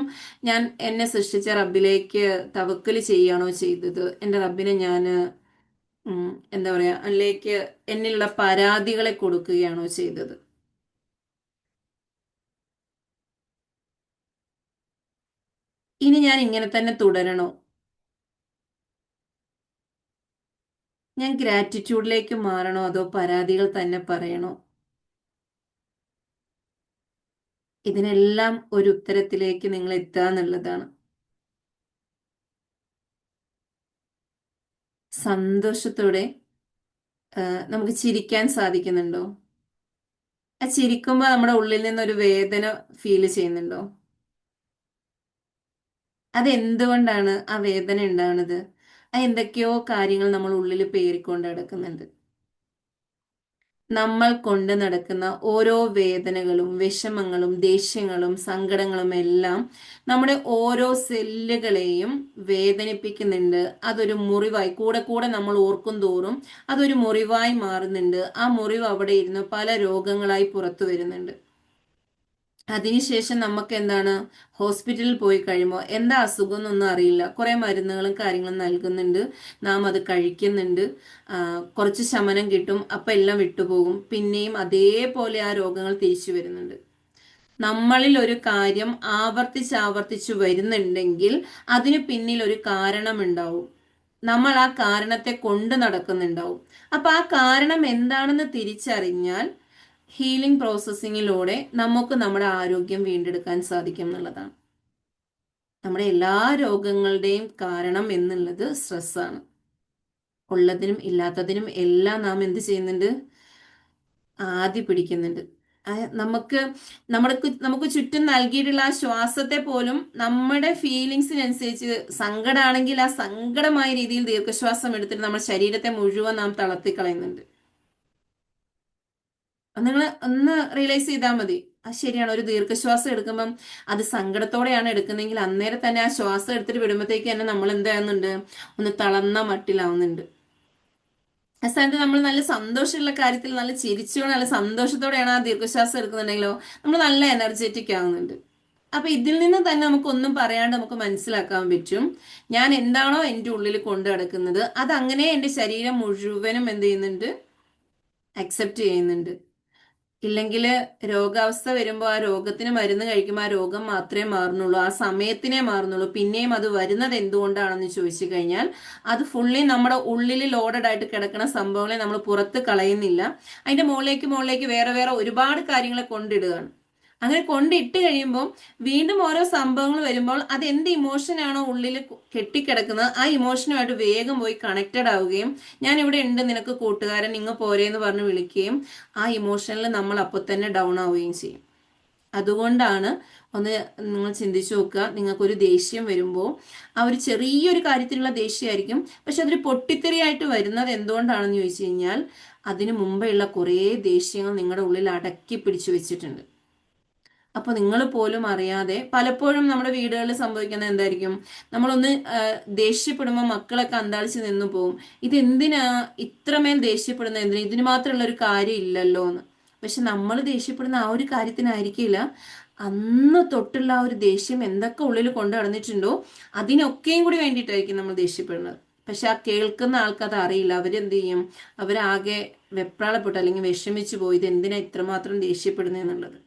ഞാൻ എന്നെ സൃഷ്ടിച്ച റബ്ബിലേക്ക് തവക്കല് ചെയ്യാണോ ചെയ്തത്? എൻ്റെ റബ്ബിനെ ഞാൻ എന്താ പറയാ അതിലേക്ക് എന്നിലുള്ള പരാതികളെ കൊടുക്കുകയാണോ ചെയ്തത്? ഇനി ഞാൻ ഇങ്ങനെ തന്നെ തുടരണോ? ഞാൻ ഗ്രാറ്റിറ്റ്യൂഡിലേക്ക് മാറണോ അതോ പരാതികൾ തന്നെ പറയണോ? ഇതിനെല്ലാം ഒരു ഉത്തരത്തിലേക്ക് നിങ്ങൾ എത്തുക എന്നുള്ളതാണ്. സന്തോഷത്തോടെ നമുക്ക് ചിരിക്കാൻ സാധിക്കുന്നുണ്ടോ? ആ ചിരിക്കുമ്പോൾ നമ്മുടെ ഉള്ളിൽ നിന്നൊരു വേദന ഫീൽ ചെയ്യുന്നുണ്ടോ? അതെന്തുകൊണ്ടാണ് ആ വേദന ഉണ്ടാകുന്നത്? ആ എന്തൊക്കെയോ കാര്യങ്ങൾ നമ്മൾ ഉള്ളിൽ പേറിക്കൊണ്ട് നടക്കുന്നുണ്ട്. നമ്മൾ കൊണ്ട് നടക്കുന്ന ഓരോ വേദനകളും വിഷമങ്ങളും ദേഷ്യങ്ങളും സങ്കടങ്ങളും എല്ലാം നമ്മുടെ ഓരോ സെല്ലുകളെയും വേദനിപ്പിക്കുന്നുണ്ട്. അതൊരു മുറിവായി കൂടെ കൂടെ നമ്മൾ ഓർക്കും തോറും അതൊരു മുറിവായി മാറുന്നുണ്ട്. ആ മുറിവ് അവിടെ ഇരുന്ന് പല രോഗങ്ങളായി പുറത്തു വരുന്നുണ്ട്. അതിനുശേഷം നമുക്ക് എന്താണ്, ഹോസ്പിറ്റലിൽ പോയി കഴിയുമ്പോൾ എന്താ അസുഖം എന്നൊന്നും അറിയില്ല. കുറെ മരുന്നുകളും കാര്യങ്ങളും നൽകുന്നുണ്ട്, നാം അത് കഴിക്കുന്നുണ്ട്. കുറച്ച് ശമനം കിട്ടും, അപ്പം എല്ലാം വിട്ടുപോകും. പിന്നെയും അതേപോലെ ആ രോഗങ്ങൾ തിരിച്ചു വരുന്നുണ്ട്. നമ്മളിൽ ഒരു കാര്യം ആവർത്തിച്ചാവർത്തിച്ചു വരുന്നുണ്ടെങ്കിൽ അതിന് പിന്നിൽ ഒരു കാരണമുണ്ടാവും. നമ്മൾ ആ കാരണത്തെ കൊണ്ട് നടക്കുന്നുണ്ടാവും. അപ്പൊ ആ കാരണം എന്താണെന്ന് തിരിച്ചറിഞ്ഞാൽ ഹീലിംഗ് പ്രോസസ്സിങ്ങിലൂടെ നമുക്ക് നമ്മുടെ ആരോഗ്യം വീണ്ടെടുക്കാൻ സാധിക്കും എന്നുള്ളതാണ്. നമ്മുടെ എല്ലാ രോഗങ്ങളുടെയും കാരണം എന്നുള്ളത് സ്ട്രെസ്സാണ്. ഉള്ളതിനും ഇല്ലാത്തതിനും എല്ലാം നാം എന്ത് ചെയ്യുന്നുണ്ട്? ആദ്യ പിടിക്കുന്നുണ്ട്. നമുക്ക് നമുക്ക് ചുറ്റും നൽകിയിട്ടുള്ള ആ ശ്വാസത്തെ പോലും നമ്മുടെ ഫീലിങ്സിനനുസരിച്ച്, സങ്കടമാണെങ്കിൽ ആ സങ്കടമായ രീതിയിൽ ദീർഘശ്വാസം എടുത്തിട്ട് നമ്മുടെ ശരീരത്തെ മുഴുവൻ നാം തളർത്തിക്കളയുന്നുണ്ട്. നിങ്ങൾ ഒന്ന് റിയലൈസ് ചെയ്താൽ മതി. ശരിയാണ്, ഒരു ദീർഘശ്വാസം എടുക്കുമ്പം അത് സങ്കടത്തോടെയാണ് എടുക്കുന്നതെങ്കിൽ അന്നേരം തന്നെ ആ ശ്വാസം എടുത്തിട്ട് വിടുമ്പോഴത്തേക്ക് തന്നെ നമ്മൾ എന്താകുന്നുണ്ട്? ഒന്ന് തളർന്ന മട്ടിലാവുന്നുണ്ട്. ആ സ്ഥാനത്ത് നമ്മൾ നല്ല സന്തോഷമുള്ള കാര്യത്തിൽ നല്ല ചിരിച്ചുകൊണ്ട് നല്ല സന്തോഷത്തോടെയാണ് ആ ദീർഘശ്വാസം എടുക്കുന്നുണ്ടെങ്കിലോ നമ്മൾ നല്ല എനർജറ്റിക് ആവുന്നുണ്ട്. അപ്പൊ ഇതിൽ നിന്ന് തന്നെ നമുക്ക് ഒന്നും പറയാണ്ട് നമുക്ക് മനസ്സിലാക്കാൻ പറ്റും, ഞാൻ എന്താണോ എൻ്റെ ഉള്ളിൽ കൊണ്ടു നടക്കുന്നത് അത് അങ്ങനെ എൻ്റെ ശരീരം മുഴുവനും എന്ത് ചെയ്യുന്നുണ്ട്? അക്സെപ്റ്റ് ചെയ്യുന്നുണ്ട്. ഇല്ലെങ്കിൽ രോഗാവസ്ഥ വരുമ്പോൾ ആ രോഗത്തിന് മരുന്ന് കഴിക്കുമ്പോൾ ആ രോഗം മാത്രമേ മാറുന്നുള്ളൂ, ആ സമയത്തിനേ മാറുന്നുള്ളൂ. പിന്നെയും അത് വരുന്നത് എന്തുകൊണ്ടാണെന്ന് ചോദിച്ചു കഴിഞ്ഞാൽ അത് ഫുള്ളി നമ്മുടെ ഉള്ളിൽ ലോഡഡ് ആയിട്ട് കിടക്കുന്ന സംഭവങ്ങളെ നമ്മൾ പുറത്ത് കളയുന്നില്ല. അതിന്റെ മുകളിലേക്ക് വേറെ വേറെ ഒരുപാട് കാര്യങ്ങളെ കൊണ്ടിടുകയാണ്. അങ്ങനെ കൊണ്ടിട്ട് കഴിയുമ്പോൾ വീണ്ടും ഓരോ സംഭവങ്ങൾ വരുമ്പോൾ അത് എന്ത് ഇമോഷനാണോ ഉള്ളിൽ കെട്ടിക്കിടക്കുന്നത് ആ ഇമോഷനുമായിട്ട് വേഗം പോയി കണക്റ്റഡ് ആവുകയും ഞാൻ ഇവിടെ ഉണ്ട് നിനക്ക് കൂട്ടുകാരൻ ഇങ്ങ് പോരേന്ന് പറഞ്ഞ് വിളിക്കുകയും ആ ഇമോഷനിൽ നമ്മൾ അപ്പോൾ തന്നെ ഡൗൺ ആവുകയും ചെയ്യും. അതുകൊണ്ടാണ് ഒന്ന് നിങ്ങൾ ചിന്തിച്ചു നോക്കുക, നിങ്ങൾക്കൊരു ദേഷ്യം വരുമ്പോൾ ആ ഒരു ചെറിയൊരു കാര്യത്തിലുള്ള ദേഷ്യമായിരിക്കും, പക്ഷെ അതൊരു പൊട്ടിത്തെറിയായിട്ട് വരുന്നത് എന്തുകൊണ്ടാണെന്ന് ചോദിച്ചു കഴിഞ്ഞാൽ അതിനു മുമ്പെയുള്ള കുറേ ദേഷ്യങ്ങൾ നിങ്ങളുടെ ഉള്ളിൽ അടക്കി പിടിച്ചു വെച്ചിട്ടുണ്ട്. അപ്പൊ നിങ്ങൾ പോലും അറിയാതെ പലപ്പോഴും നമ്മുടെ വീടുകളിൽ സംഭവിക്കുന്നത് എന്തായിരിക്കും? നമ്മളൊന്ന് ദേഷ്യപ്പെടുമ്പോൾ മക്കളൊക്കെ അന്താളിച്ച് നിന്നു പോകും. ഇതെന്തിനാ ഇത്രമേൽ ദേഷ്യപ്പെടുന്നത്? എന്തിനാ? ഇതിന് മാത്രമുള്ള ഒരു കാര്യം ഇല്ലല്ലോ എന്ന്. പക്ഷെ നമ്മൾ ദേഷ്യപ്പെടുന്ന ആ ഒരു കാര്യത്തിനായിരിക്കില്ല, അന്ന് തൊട്ടുള്ള ആ ഒരു ദേഷ്യം എന്തൊക്കെ ഉള്ളിൽ കൊണ്ടു നടന്നിട്ടുണ്ടോ അതിനൊക്കെയും കൂടി വേണ്ടിയിട്ടായിരിക്കും നമ്മൾ ദേഷ്യപ്പെടുന്നത്. പക്ഷെ ആ കേൾക്കുന്ന ആൾക്ക് അത് അറിയില്ല. അവരെന്ത് ചെയ്യും? അവരാകെ വെപ്രാളപ്പെട്ടു അല്ലെങ്കിൽ വിഷമിച്ചു പോയി, ഇത് എന്തിനാ ഇത്രമാത്രം ദേഷ്യപ്പെടുന്നത്.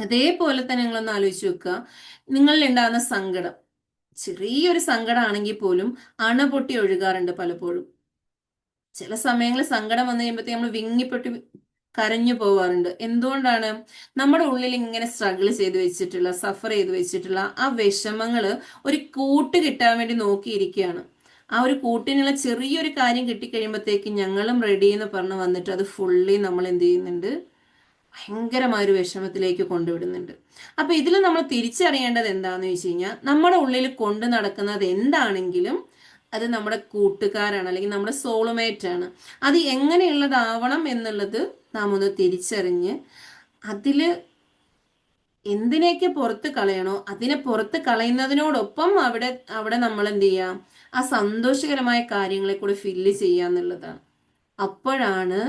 അതേപോലെ തന്നെ നിങ്ങളൊന്ന് ആലോചിച്ച് വെക്കുക, നിങ്ങളിൽ ഉണ്ടാകുന്ന സങ്കടം ചെറിയൊരു സങ്കടമാണെങ്കിൽ പോലും അണപൊട്ടി ഒഴുകാറുണ്ട് പലപ്പോഴും. ചില സമയങ്ങളിൽ സങ്കടം വന്നു കഴിയുമ്പോഴത്തേക്ക് നമ്മൾ വിങ്ങിപ്പൊട്ടി കരഞ്ഞു പോവാറുണ്ട്. എന്തുകൊണ്ടാണ്? നമ്മുടെ ഉള്ളിൽ ഇങ്ങനെ സ്ട്രഗിൾ ചെയ്ത് വെച്ചിട്ടുള്ള, സഫർ ചെയ്ത് വെച്ചിട്ടുള്ള ആ വിഷമങ്ങൾ ഒരു കൂട്ട് കിട്ടാൻ വേണ്ടി നോക്കിയിരിക്കുകയാണ്. ആ ഒരു കൂട്ടിനുള്ള ചെറിയൊരു കാര്യം കിട്ടിക്കഴിയുമ്പോഴത്തേക്ക് ഞങ്ങളും റെഡി എന്ന് പറഞ്ഞ് വന്നിട്ട് അത് ഫുള്ളി നമ്മൾ എന്ത് ചെയ്യുന്നുണ്ട്? ഭയങ്കരമായ ഒരു വിഷമത്തിലേക്ക് കൊണ്ടുവിടുന്നുണ്ട്. അപ്പൊ ഇതിൽ നമ്മൾ തിരിച്ചറിയേണ്ടത് എന്താണെന്ന് വെച്ച് കഴിഞ്ഞാൽ നമ്മുടെ ഉള്ളിൽ കൊണ്ടു നടക്കുന്നത് എന്താണെങ്കിലും അത് നമ്മുടെ കൂട്ടുകാരാണ്, അല്ലെങ്കിൽ നമ്മുടെ സോൾമേറ്റ് ആണ്. അത് എങ്ങനെയുള്ളതാവണം എന്നുള്ളത് നാം ഒന്ന് തിരിച്ചറിഞ്ഞ് അതില് എന്തിനേക്ക് പുറത്ത് കളയണോ അതിനെ പുറത്ത് കളയുന്നതിനോടൊപ്പം അവിടെ അവിടെ നമ്മൾ എന്ത് ചെയ്യാം? ആ സന്തോഷകരമായ കാര്യങ്ങളെ കൂടെ ഫില്ല് ചെയ്യാന്നുള്ളതാണ്. അപ്പോഴാണ്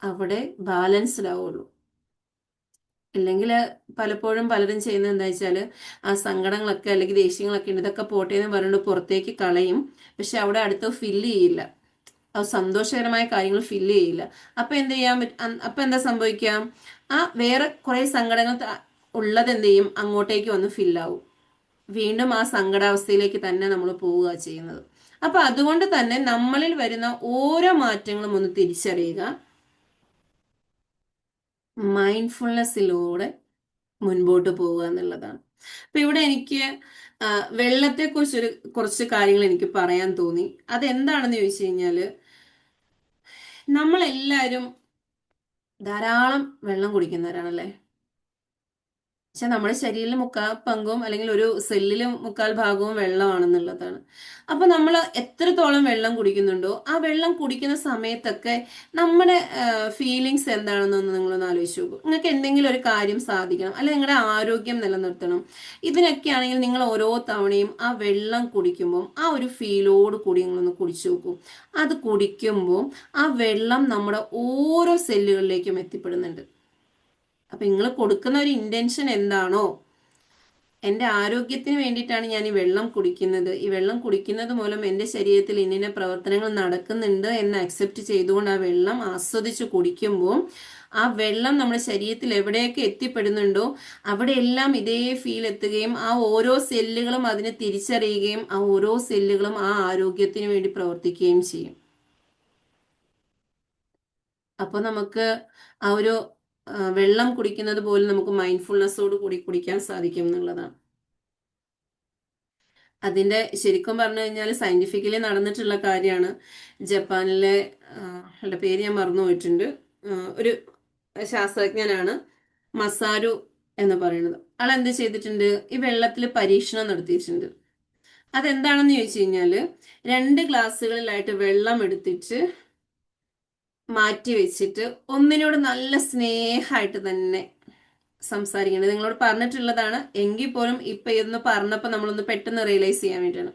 അവിടെ ബാലൻസ്ഡ് ആവുള്ളൂ. ഇല്ലെങ്കിൽ പലപ്പോഴും പലരും ചെയ്യുന്നത് എന്താ വെച്ചാൽ ആ സങ്കടങ്ങളൊക്കെ അല്ലെങ്കിൽ ദേഷ്യങ്ങളൊക്കെ ഉണ്ട് ഇതൊക്കെ പോട്ടെ എന്ന് പറഞ്ഞുകൊണ്ട് പുറത്തേക്ക് കളയും. പക്ഷെ അവിടെ അടുത്ത് ഫില്ല് ചെയ്യില്ല. ആ സന്തോഷകരമായ കാര്യങ്ങൾ ഫില്ല് ചെയ്യില്ല. അപ്പൊ എന്ത് ചെയ്യാൻ പറ്റും? അപ്പൊ എന്താ സംഭവിക്കാം? ആ വേറെ കുറെ സങ്കടങ്ങൾ ഉള്ളത് എന്ത് ചെയ്യും? അങ്ങോട്ടേക്ക് വന്ന് ഫില്ലാവും. വീണ്ടും ആ സങ്കടാവസ്ഥയിലേക്ക് തന്നെ നമ്മൾ പോവുക ചെയ്യുന്നത്. അപ്പൊ അതുകൊണ്ട് തന്നെ നമ്മളിൽ വരുന്ന ഓരോ മാറ്റങ്ങളും ഒന്ന് തിരിച്ചറിയുക, മൈൻഡ്ഫുൾനെസ്സിലൂടെ മുൻപോട്ട് പോവുക എന്നുള്ളതാണ്. അപ്പൊ ഇവിടെ എനിക്ക് വെള്ളത്തെ കുറിച്ചൊരു കുറച്ച് കാര്യങ്ങൾ എനിക്ക് പറയാൻ തോന്നി. അതെന്താണെന്ന് ചോദിച്ചു കഴിഞ്ഞാല്, നമ്മളെല്ലാവരും ധാരാളം വെള്ളം കുടിക്കുന്നവരാണല്ലേ. പക്ഷെ നമ്മുടെ ശരീരത്തിൽ മുക്കാൽ പങ്കും അല്ലെങ്കിൽ ഒരു സെല്ലിലും മുക്കാൽ ഭാഗവും വെള്ളമാണെന്നുള്ളതാണ്. അപ്പൊ നമ്മൾ എത്രത്തോളം വെള്ളം കുടിക്കുന്നുണ്ടോ ആ വെള്ളം കുടിക്കുന്ന സമയത്തൊക്കെ നമ്മുടെ ഫീലിങ്സ് എന്താണെന്നൊന്ന് നിങ്ങളൊന്ന് ആലോചിച്ച് നോക്കൂ. നിങ്ങൾക്ക് എന്തെങ്കിലും ഒരു കാര്യം സാധിക്കണം, അല്ലെങ്കിൽ നിങ്ങളുടെ ആരോഗ്യം നിലനിർത്തണം, ഇതിനൊക്കെ ആണെങ്കിൽ നിങ്ങൾ ഓരോ തവണയും ആ വെള്ളം കുടിക്കുമ്പോൾ ആ ഒരു ഫീലോട് കൂടി നിങ്ങളൊന്ന് കുടിച്ചു നോക്കൂ. അത് കുടിക്കുമ്പോൾ ആ വെള്ളം നമ്മുടെ ഓരോ സെല്ലുകളിലേക്കും എത്തിപ്പെടുന്നുണ്ട്. അപ്പൊ നിങ്ങൾ കൊടുക്കുന്ന ഒരു ഇന്റൻഷൻ എന്താണോ, എൻ്റെ ആരോഗ്യത്തിന് വേണ്ടിയിട്ടാണ് ഞാൻ ഈ വെള്ളം കുടിക്കുന്നത്, ഈ വെള്ളം കുടിക്കുന്നത് മൂലം എൻ്റെ ശരീരത്തിൽ ഇന്നിന്ന പ്രവർത്തനങ്ങൾ നടക്കുന്നുണ്ട് എന്ന് അക്സെപ്റ്റ് ചെയ്തുകൊണ്ട് ആ വെള്ളം ആസ്വദിച്ച് കുടിക്കുമ്പോൾ ആ വെള്ളം നമ്മുടെ ശരീരത്തിൽ എവിടെയൊക്കെ എത്തിപ്പെടുന്നുണ്ടോ അവിടെയെല്ലാം ഇതേ ഫീൽ എത്തുകയും ആ ഓരോ സെല്ലുകളും അതിനെ തിരിച്ചറിയുകയും ആ ഓരോ സെല്ലുകളും ആ ആരോഗ്യത്തിന് വേണ്ടി പ്രവർത്തിക്കുകയും ചെയ്യും. അപ്പൊ നമുക്ക് ആ ഒരു വെള്ളം കുടിക്കുന്നത് പോലും നമുക്ക് മൈൻഡ്ഫുൾനെസ്സോട് കൂടി കുടിക്കാൻ സാധിക്കും എന്നുള്ളതാണ്. അതിന്റെ ശരിക്കും പറഞ്ഞു കഴിഞ്ഞാൽ സയന്റിഫിക്കലി നടന്നിട്ടുള്ള കാര്യമാണ്. ജപ്പാനിലെ ആളുടെ പേര് ഞാൻ മറന്നു പോയിട്ടുണ്ട്. ഒരു ശാസ്ത്രജ്ഞനാണ് മസാരു എന്ന് പറയുന്നത്. ആൾ എന്ത് ചെയ്തിട്ടുണ്ട്? ഈ വെള്ളത്തിൽ പരീക്ഷണം നടത്തിയിട്ടുണ്ട്. അതെന്താണെന്ന് ചോദിച്ചു കഴിഞ്ഞാല്, 2 ഗ്ലാസ്സുകളിലായിട്ട് വെള്ളം എടുത്തിട്ട് മാറ്റി വെച്ചിട്ട് ഒന്നിനോട് നല്ല സ്നേഹമായിട്ട് തന്നെ സംസാരിക്കേണ്ടത്. നിങ്ങളോട് പറഞ്ഞിട്ടുള്ളതാണ് എങ്കിൽ പോലും ഇപ്പൊ ഇതൊന്ന് പറഞ്ഞപ്പോൾ നമ്മളൊന്ന് പെട്ടെന്ന് റിയലൈസ് ചെയ്യാൻ വേണ്ടിയാണ്.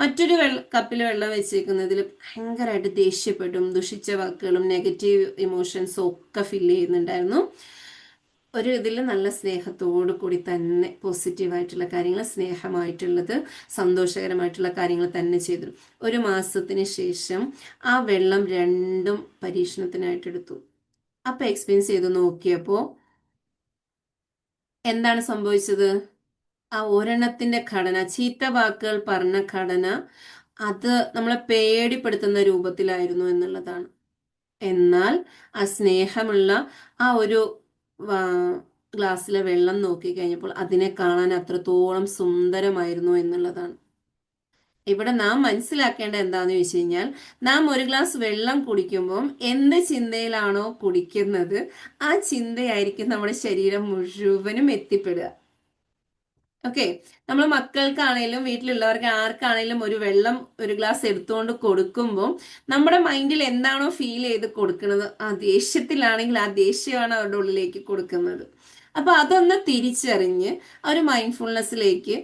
മറ്റൊരു കപ്പിൽ വെള്ളം വെച്ചേക്കുന്നതിൽ ഭയങ്കരമായിട്ട് ദേഷ്യപ്പെട്ടും ദുഷിച്ച വാക്കുകളും നെഗറ്റീവ് ഇമോഷൻസും ഒക്കെ ഫില്ല് ചെയ്യുന്നുണ്ടായിരുന്നു. ഒരു ഇതിൽ നല്ല സ്നേഹത്തോടു കൂടി തന്നെ പോസിറ്റീവായിട്ടുള്ള കാര്യങ്ങൾ, സ്നേഹമായിട്ടുള്ളത്, സന്തോഷകരമായിട്ടുള്ള കാര്യങ്ങൾ തന്നെ ചെയ്തു. 1 മാസത്തിന് ശേഷം ആ വെള്ളം രണ്ടും പരീക്ഷണത്തിനായിട്ട് എടുത്തു. അപ്പൊ എക്സ്പീരിയൻസ് ചെയ്ത് നോക്കിയപ്പോ എന്താണ് സംഭവിച്ചത്? ആ ഒരെണ്ണത്തിന്റെ ഘടന, ചീത്ത വാക്കുകൾ പറഞ്ഞ ഘടന, അത് നമ്മളെ പേടിപ്പെടുത്തുന്ന രൂപത്തിലായിരുന്നു എന്നുള്ളതാണ്. എന്നാൽ ആ സ്നേഹമുള്ള ആ ഒരു ഗ്ലാസ്സിലെ വെള്ളം നോക്കി കഴിഞ്ഞപ്പോൾ അതിനെ കാണാൻ അത്രത്തോളം സുന്ദരമായിരുന്നു എന്നുള്ളതാണ്. ഇവിടെ നാം മനസ്സിലാക്കേണ്ട എന്താന്ന് ചോദിച്ചു കഴിഞ്ഞാൽ, നാം ഒരു ഗ്ലാസ് വെള്ളം കുടിക്കുമ്പോൾ എന്ത് ചിന്തയിലാണോ കുടിക്കുന്നത് ആ ചിന്തയായിരിക്കും നമ്മുടെ ശരീരം മുഴുവനും എത്തിപ്പെടുക. ഓക്കെ, നമ്മൾ മക്കൾക്കാണേലും വീട്ടിലുള്ളവർക്ക് ആർക്കാണേലും ഒരു ഗ്ലാസ് എടുത്തുകൊണ്ട് കൊടുക്കുമ്പോൾ നമ്മുടെ മൈൻഡിൽ എന്താണോ ഫീൽ ചെയ്ത് കൊടുക്കുന്നത്, ആ ദേഷ്യത്തിലാണെങ്കിൽ ആ ദേഷ്യമാണ് അവരുടെ ഉള്ളിലേക്ക് കൊടുക്കുന്നത്. അപ്പൊ അതൊന്ന് തിരിച്ചറിഞ്ഞ് ആ ഒരു മൈൻഡ്ഫുൾനെസ്സിലേക്ക്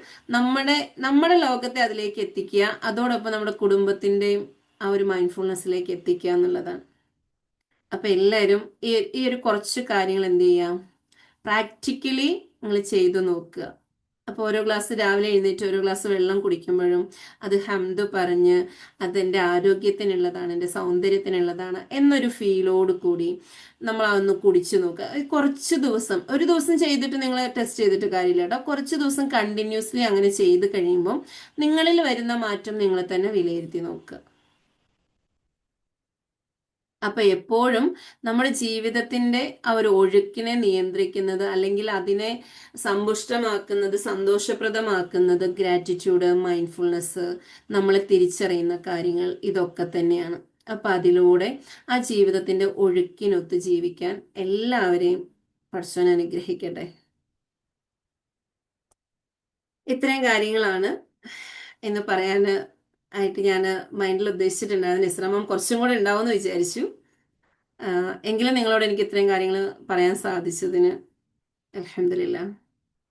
നമ്മുടെ ലോകത്തെ അതിലേക്ക് എത്തിക്കുക, അതോടൊപ്പം നമ്മുടെ കുടുംബത്തിന്റെയും ആ ഒരു മൈൻഡ്ഫുൾനെസ്സിലേക്ക് എത്തിക്കുക എന്നുള്ളതാണ്. അപ്പൊ എല്ലാവരും ഈ ഒരു കുറച്ച് കാര്യങ്ങൾ എന്ത് ചെയ്യാം, പ്രാക്ടിക്കലി നിങ്ങൾ ചെയ്തു നോക്കുക. അപ്പോൾ ഓരോ ഗ്ലാസ് രാവിലെ എഴുന്നേറ്റ് ഓരോ ഗ്ലാസ് വെള്ളം കുടിക്കുമ്പോഴും അത് ഹംദ് പറഞ്ഞ് അതെൻ്റെ ആരോഗ്യത്തിനുള്ളതാണ്, എൻ്റെ സൗന്ദര്യത്തിനുള്ളതാണ് എന്നൊരു ഫീലോട് കൂടി നമ്മൾ അതൊന്ന് കുടിച്ചു നോക്കുക. കുറച്ച് ദിവസം, ഒരു ദിവസം ചെയ്തിട്ട് നിങ്ങൾ ടെസ്റ്റ് ചെയ്തിട്ട് കാര്യമില്ല കേട്ടോ. കുറച്ച് ദിവസം കണ്ടിന്യൂസ്ലി അങ്ങനെ ചെയ്ത് കഴിയുമ്പം നിങ്ങളിൽ വരുന്ന മാറ്റം നിങ്ങൾ തന്നെ വിലയിരുത്തി നോക്കുക. അപ്പൊ എപ്പോഴും നമ്മുടെ ജീവിതത്തിന്റെ ആ ഒരു ഒഴുക്കിനെ നിയന്ത്രിക്കുന്നത് അല്ലെങ്കിൽ അതിനെ സമ്പുഷ്ടമാക്കുന്നത്, സന്തോഷപ്രദമാക്കുന്നത് ഗ്രാറ്റിറ്റ്യൂഡ്, മൈൻഡ്ഫുൾനെസ്, നമ്മളെ തിരിച്ചറിയുന്ന കാര്യങ്ങൾ, ഇതൊക്കെ തന്നെയാണ്. അപ്പൊ അതിലൂടെ ആ ജീവിതത്തിന്റെ ഒഴുക്കിനൊത്ത് ജീവിക്കാൻ എല്ലാവരെയും പടച്ചോൻ അനുഗ്രഹിക്കട്ടെ. ഇത്രയും കാര്യങ്ങളാണ് എന്ന് പറയാൻ ആയിട്ട് ഞാൻ മൈൻഡിൽ ഉദ്ദേശിച്ചിട്ടുണ്ടായിരുന്നു. വിശ്രമം കുറച്ചും കൂടെ ഉണ്ടാവും എന്ന് വിചാരിച്ചു. എങ്കിലും നിങ്ങളോട് എനിക്ക് ഇത്രയും കാര്യങ്ങൾ പറയാൻ സാധിച്ചതിന് അൽഹംദുലില്ലാ.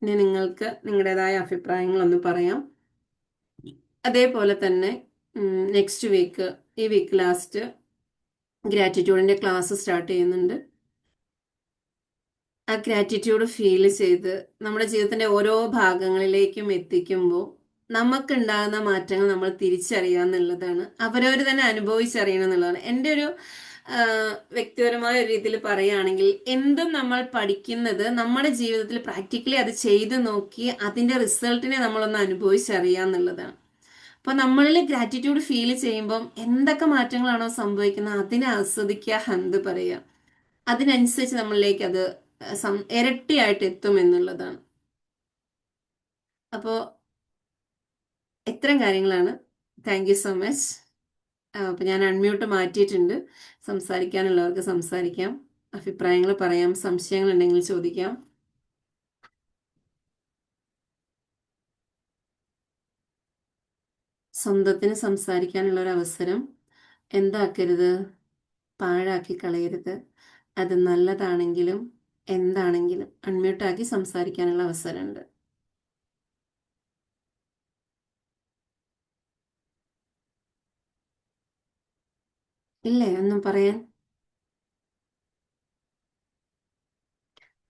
ഇനി നിങ്ങൾക്ക് നിങ്ങളുടേതായ അഭിപ്രായങ്ങളൊന്ന് പറയാം. അതേപോലെ തന്നെ നെക്സ്റ്റ് വീക്ക്, ഈ വീക്ക് ലാസ്റ്റ് ഗ്രാറ്റിറ്റ്യൂഡിന്റെ ക്ലാസ് സ്റ്റാർട്ട് ചെയ്യുന്നുണ്ട്. ആ ഗ്രാറ്റിറ്റ്യൂഡ് ഫീൽ ചെയ്ത് നമ്മുടെ ജീവിതത്തിന്റെ ഓരോ ഭാഗങ്ങളിലേക്കും എത്തിക്കുമ്പോൾ നമുക്കുണ്ടാകുന്ന മാറ്റങ്ങൾ നമ്മൾ തിരിച്ചറിയുക എന്നുള്ളതാണ്, അവരവർ തന്നെ അനുഭവിച്ചറിയണം എന്നുള്ളതാണ്. എൻ്റെ ഒരു വ്യക്തിപരമായ ഒരു രീതിയിൽ പറയുകയാണെങ്കിൽ, എന്തും നമ്മൾ പഠിക്കുന്നത് നമ്മുടെ ജീവിതത്തിൽ പ്രാക്ടിക്കലി അത് ചെയ്തു നോക്കി അതിന്റെ റിസൾട്ടിനെ നമ്മളൊന്ന് അനുഭവിച്ചറിയുക എന്നുള്ളതാണ്. അപ്പൊ നമ്മളിൽ ഗ്രാറ്റിറ്റ്യൂഡ് ഫീൽ ചെയ്യുമ്പം എന്തൊക്കെ മാറ്റങ്ങളാണോ സംഭവിക്കുന്നത് അതിനെ ആസ്വദിക്കുക, ഹന്ത് പറയുക, അതിനനുസരിച്ച് നമ്മളിലേക്ക് അത് ഇരട്ടിയായിട്ട് എത്തും എന്നുള്ളതാണ്. അപ്പോൾ ഇത്തരം കാര്യങ്ങളാണ്. Thank you so much. അപ്പോൾ ഞാൻ അൺമ്യൂട്ട് മാറ്റിയിട്ടുണ്ട്. സംസാരിക്കാനുള്ളവർക്ക് സംസാരിക്കാം, അഭിപ്രായങ്ങൾ പറയാം, സംശയങ്ങൾ ഉണ്ടെങ്കിൽ ചോദിക്കാം. സ്വന്തത്തിന് സംസാരിക്കാനുള്ള ഒരു അവസരം എന്താക്കരുത്, പാഴാക്കി കളയരുത്. അത് നല്ലതാണെങ്കിലും എന്താണെങ്കിലും അൺമ്യൂട്ടാക്കി സംസാരിക്കാനുള്ള അവസരമുണ്ട്. ഇല്ലേ ഒന്നും പറയാൻ?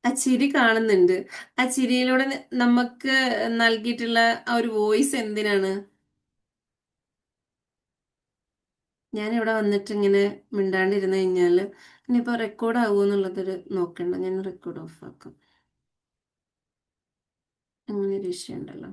ആ ചിരി കാണുന്നുണ്ട്. ആ ചിരിയിലൂടെ നമുക്ക് നൽകിയിട്ടുള്ള ആ ഒരു വോയിസ് എന്തിനാണ്? ഞാൻ ഇവിടെ വന്നിട്ട് ഇങ്ങനെ മിണ്ടാണ്ടിരുന്നു കഴിഞ്ഞാൽ ഇനിയിപ്പോൾ റെക്കോർഡ് ആകുമോ എന്നുള്ളതൊരു നോക്കണ്ട. ഞാൻ റെക്കോർഡ് ഓഫ് ആക്കാം. അങ്ങനെ ഒരു വിഷയം ഉണ്ടല്ലോ.